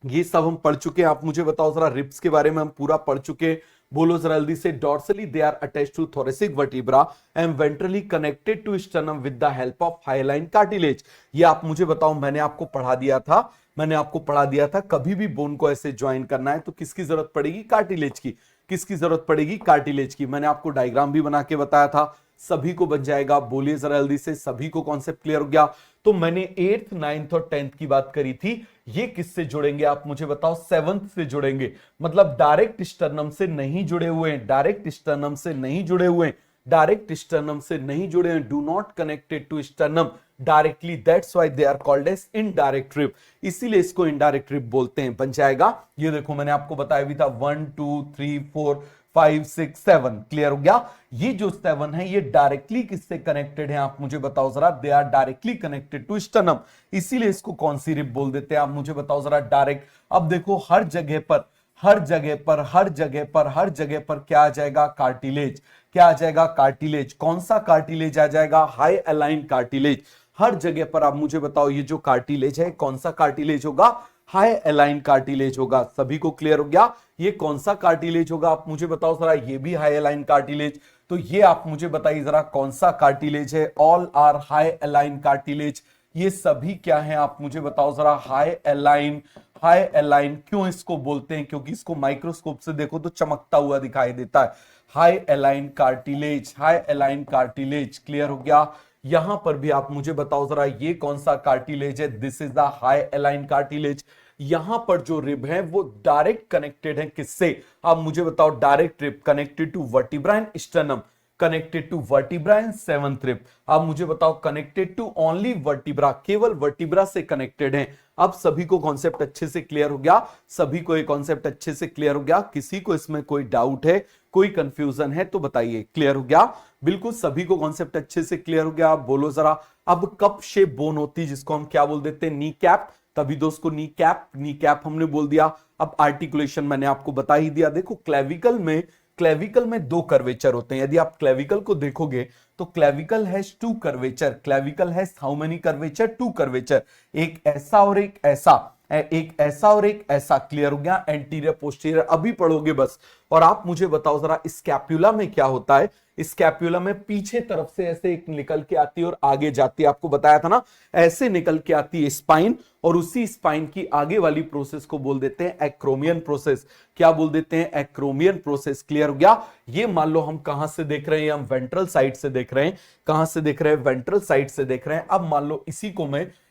ये सब हम पढ़ चुके हैं। आप मुझे बताओ जरा, रिब्स के बारे में हम पूरा पढ़ चुके हैं। बोलो जरा जल्दी से। Dorsally they are attached to thoracic vertebra and ventrally connected to sternum with the help of hyaline cartilage. ये आप मुझे बताओ, मैंने आपको पढ़ा दिया था, कभी भी बोन को ऐसे ज्वाइन करना है तो किसकी जरूरत पड़ेगी, कार्टिलेज की। किसकी जरूरत पड़ेगी, कार्टिलेज की। मैंने आपको डायग्राम भी बना के बताया था, सभी को बन जाएगा। बोलिए जरा जल्दी से, सभी को कॉन्सेप्ट क्लियर हो गया। तो मैंने 8th, 9th और 10th की बात करी थी, ये किससे जुड़ेंगे आप मुझे बताओ, 7th से जुड़ेंगे। मतलब डायरेक्ट स्टर्नम से नहीं जुड़े हुए हैं, डायरेक्ट स्टर्नम से नहीं जुड़े हुए हैं, डायरेक्ट स्टर्नम से नहीं जुड़े हैं, do not connected to sternum directly, that's why they are called as indirect rib, इसीलिए इसको इनडायरेक्ट रिब बोलते हैं। बन जाएगा। ये देखो मैंने आपको बताया भी था, 1, 2, 3, 4, 5, 6, 7। क्लियर हो गया। ये जो 7 है ये डायरेक्टली किससे कनेक्टेड है, आप मुझे बताओ जरा। They are directly connected to sternum, इसीलिए इसको कौन सी रिब बोल देते हैं, आप मुझे बताओ जरा, डायरेक्ट। अब देखो हर जगह पर क्या आ जाएगा, कार्टिलेज। क्या आ जाएगा, कार्टिलेज। कौन सा कार्टिलेज आ जाएगा, हाई अलाइन कार्टिलेज। हर जगह पर आप मुझे बताओ, ये जो कार्टिलेज है कौन सा कार्टिलेज होगा, हाई अलाइन कार्टिलेज होगा। सभी को क्लियर हो गया। ये कौन सा कार्टिलेज होगा, आप मुझे बताओ जरा। ये भी हाई अलाइन कार्टिलेज। तो ये आप मुझे बताइए जरा, कौन सा कार्टिलेज है, all are hyaline cartilage. ये सभी क्या है, आप मुझे बताओ जरा, हाई अलाइन। हाई अलाइन क्यों इसको बोलते हैं, क्योंकि इसको माइक्रोस्कोप से देखो तो चमकता हुआ दिखाई देता है। High align cartilage, high align cartilage. Clear हो गया। यहां पर भी आप मुझे बताओ जरा, ये कौन सा कार्टिलेज है, this is the high align cartilage. यहां पर जो रिब है वो डायरेक्ट कनेक्टेड है किससे? आप मुझे बताओ, direct rib connected to vertebra and sternum, connected to vertebra and seventh rib. आप मुझे बताओ, कनेक्टेड टू ओनली वर्टिब्रा, केवल वर्टिब्रा से कनेक्टेड है। अब सभी को कॉन्सेप्ट अच्छे से क्लियर हो गया? सभी को ये कॉन्सेप्ट अच्छे से क्लियर हो गया? किसी को इसमें कोई डाउट है, कोई कंफ्यूजन है तो बताइए। क्लियर हो गया? बिल्कुल सभी को कॉन्सेप्ट अच्छे से क्लियर हो गया? आप बोलो जरा। अब कप शेप बोन होती है जिसको हम क्या बोल देते हैं? Knee cap. तभी दोस्तों नी कैप, नी कैप हमने बोल दिया। अब आर्टिकुलेशन मैंने आपको बता ही दिया। देखो क्लेविकल में दो कर्वेचर होते हैं। यदि आप क्लेविकल को देखोगे तो clavicle has two curvature. Clavicle has how many curvature? Two curvature. एक ऐसा और एक ऐसा, एक ऐसा और एक ऐसा। क्लियर हो गया? एंटीरियर पोस्टीरियर अभी पढ़ोगे बस। और आप मुझे बताओ जरा, स्कैपुला में क्या होता है? स्कैपुला में पीछे तरफ से ऐसे एक निकल के आती है और आगे जाती है। आपको बताया था ना, ऐसे निकल के आती है स्पाइन, और उसी स्पाइन की आगे वाली प्रोसेस को बोल देते हैं एक्रोमियन प्रोसेस। क्या बोल देते हैं? Acromion process. क्लियर हो गया? ये मान लो हम कहां से देख रहे हैं? हम वेंट्रल साइड से देख रहे हैं। कहां से देख रहे हैं? वेंट्रल साइड से देख रहे हैं। अब मान लो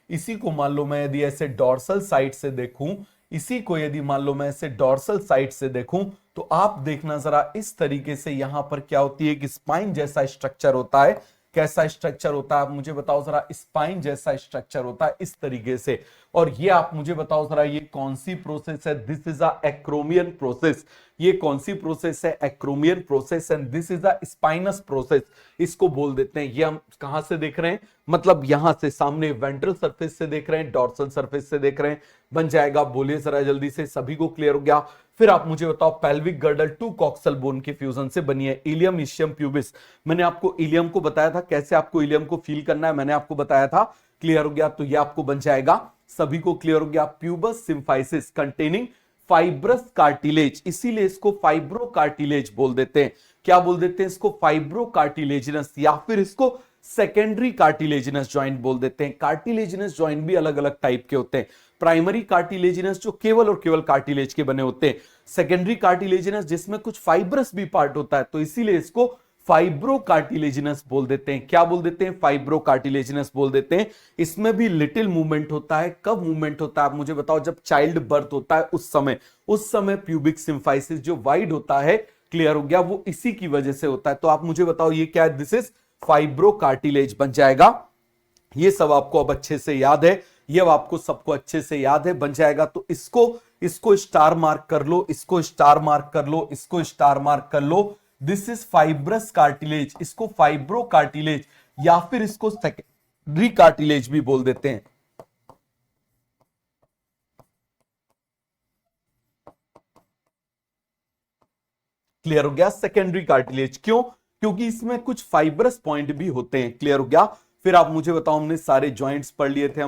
इसी को मान लो मैं यदि ऐसे डॉर्सल साइड से देखूं, इसी को यदि मान लो मैं ऐसे डॉर्सल साइड से देखूं, तो आप देखना जरा इस तरीके से यहां पर क्या होती है कि स्पाइन जैसा स्ट्रक्चर होता है। कैसा स्ट्रक्चर होता है? आप मुझे बताओ जरा। स्पाइन जैसा स्ट्रक्चर होता है इस तरीके से। और ये आप मुझे बताओ जरा, ये कौन सी प्रोसेस है? This is a acromion process. ये कौन सी प्रोसेस है? Acromion process. And this is a spinous process, इसको बोल देते हैं। ये हम कहां से देख रहे हैं? मतलब यहां से सामने वेंट्रल सरफेस से देख रहे हैं, डॉर्सल सरफेस से देख रहे हैं। बन जाएगा? बोलिए जरा जल्दी से। सभी को क्लियर हो गया? फिर आप मुझे बताओ, pelvic girdle two coxal bone के फ्यूजन से बनी है। Ilium, ischium, pubis. मैंने आपको इलियम को बताया था, कैसे आपको इलियम को फील करना है मैंने आपको बताया था। क्लियर हो गया? तो ये आपको बन जाएगा। सभी को क्लियर हो गया? Pubis symphysis containing fibrous cartilage, इसीलिए इसको फाइब्रो कार्टिलेज बोल देते हैं। क्या बोल देते हैं इसको? फाइब्रो कार्टिलेजिनस, या फिर इसको सेकेंडरी कार्टिलेजिनस ज्वाइंट बोल देते हैं। कार्टिलेजिनस ज्वाइंट भी अलग अलग टाइप के होते हैं। प्राइमरी कार्टिलेजिनस जो केवल और केवल कार्टिलेज के बने होते हैं। सेकेंडरी कार्टिलेजिनस जिसमें कुछ फाइब्रस भी पार्ट होता है, तो इसीलिए इसको फाइब्रो कार्टिलेजिनस बोल देते हैं। क्या बोल देते हैं? फाइब्रो कार्टिलेजिनस बोल देते हैं। इसमें भी लिटिल मूवमेंट होता है। कब मूवमेंट होता है आप मुझे बताओ? जब चाइल्ड बर्थ होता है उस समय प्यूबिक सिम्फाइसिस जो वाइड होता है, क्लियर हो गया, वो इसी की वजह से होता है। तो आप मुझे बताओ ये क्या है? दिस इज फाइब्रो कार्टिलेज बन जाएगा। ये सब आपको अब अच्छे से याद है, ये अब आपको सबको अच्छे से याद है, बन जाएगा। तो इसको स्टार मार्क कर लो, इसको स्टार मार्क कर लो, इसको स्टार मार्क कर लो। दिस इज फाइब्रस कार्टिलेज, इसको फाइब्रो कार्टिलेज या फिर इसको सेकेंडरी कार्टिलेज भी बोल देते हैं। क्लियर हो गया? Secondary cartilage. क्यों? क्योंकि इसमें कुछ फाइब्रस पॉइंट भी होते हैं। क्लियर हो गया? फिर आप मुझे बताओ, हमने सारे जॉइंट्स पढ़ लिए थे,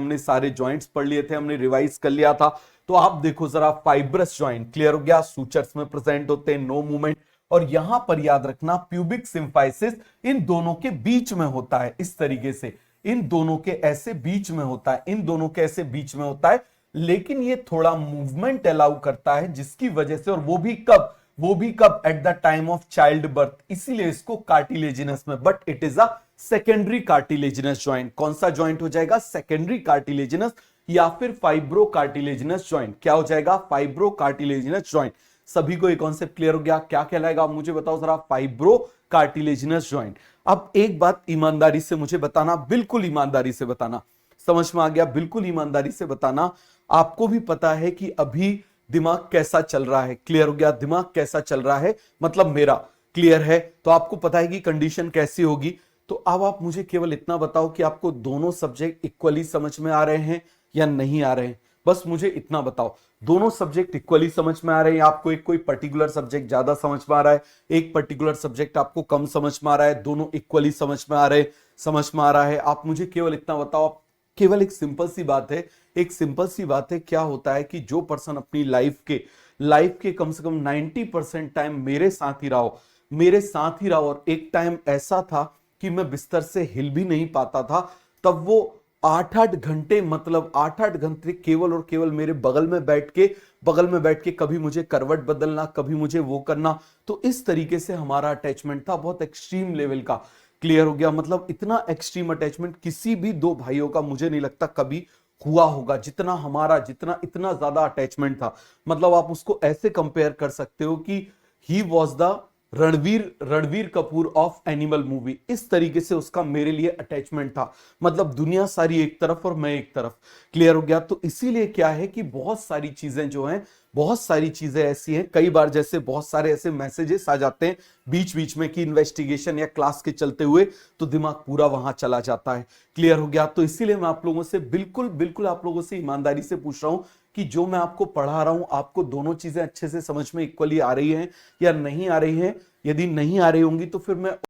हमने रिवाइज कर लिया था। तो आप देखो जरा, फाइब्रस जॉइंट, क्लियर हो गया, सूचर्स में प्रेजेंट होते हैं, नो मूवमेंट। और यहां पर याद रखना, प्यूबिक सिम्फाइसिस इन दोनों के बीच में होता है इस तरीके से। इन दोनों के ऐसे बीच में होता है, इन दोनों के ऐसे बीच में होता है। लेकिन ये थोड़ा मूवमेंट अलाउ करता है, जिसकी वजह से, और वो भी कब? At the time of child birth. इसीलिए इसको कार्टिलेजिनस में, but it is a secondary cartilaginous joint. कौन सा ज्वाइंट हो जाएगा? सेकेंडरी कार्टिलेजिनस या फिर फाइब्रो कार्टिलेजिनस ज्वाइंट। क्या हो जाएगा? Fibro cartilaginous joint. सभी को एक कॉन्सेप्ट क्लियर हो गया? क्या कहलाएगा मुझे बताओ जरा? Fibro cartilaginous joint. अब एक बात ईमानदारी से मुझे बताना, बिल्कुल ईमानदारी से बताना, समझ में आ गया? बिल्कुल ईमानदारी से बताना। आपको भी पता है कि अभी दिमाग कैसा चल रहा है। क्लियर हो गया? दिमाग कैसा चल रहा है मतलब मेरा। क्लियर है? तो आपको पता है कि कंडीशन कैसी होगी। तो अब आप मुझे केवल इतना बताओ कि आपको दोनों सब्जेक्ट इक्वली समझ में आ रहे हैं या नहीं आ रहे हैं? बस मुझे इतना बताओ, दोनों सब्जेक्ट इक्वली समझ में आ रहे हैं? आपको एक कोई पर्टिकुलर सब्जेक्ट ज्यादा समझ में आ रहा है, एक पर्टिकुलर सब्जेक्ट आपको कम समझ में आ रहा है, दोनों इक्वली समझ में आ रहा है? आप मुझे केवल इतना बताओ। केवल एक सिंपल सी बात है, क्या होता है कि जो पर्सन अपनी लाइफ के कम से कम 90% टाइम मेरे साथ ही रहा और एक टाइम ऐसा था कि मैं बिस्तर से हिल भी नहीं पाता था, तब वो 8-8 घंटे, मतलब 8-8 घंटे केवल और केवल मेरे बगल में बैठ के कभी मुझे करवट बदलना, कभी मुझे वो करना। तो इस तरीके से हमारा अटैचमेंट था, बहुत एक्सट्रीम लेवल का। क्लियर हो गया? मतलब इतना एक्सट्रीम अटैचमेंट किसी भी दो भाइयों का मुझे नहीं लगता कभी हुआ होगा, जितना हमारा जितना इतना ज्यादा अटैचमेंट था। मतलब आप उसको ऐसे कंपेयर कर सकते हो कि he was the Ranveer Ranveer Kapoor of animal movie. इस तरीके से उसका मेरे लिए अटैचमेंट था। मतलब दुनिया सारी एक तरफ और मैं एक तरफ। क्लियर हो गया? तो इसीलिए क्या है कि बहुत सारी चीजें जो हैं, बहुत सारी चीजें ऐसी हैं, कई बार जैसे बहुत सारे ऐसे मैसेजेस आ जाते हैं बीच बीच में कि इन्वेस्टिगेशन या क्लास के चलते हुए, तो दिमाग पूरा वहां चला जाता है। क्लियर हो गया? तो इसीलिए मैं आप लोगों से बिल्कुल बिल्कुल आप लोगों से ईमानदारी से पूछ रहा हूं कि जो मैं आपको पढ़ा रहा हूं, आपको दोनों चीजें अच्छे से समझ में इक्वली आ रही हैं या नहीं आ रही हैं? यदि नहीं आ रही होंगी तो फिर मैं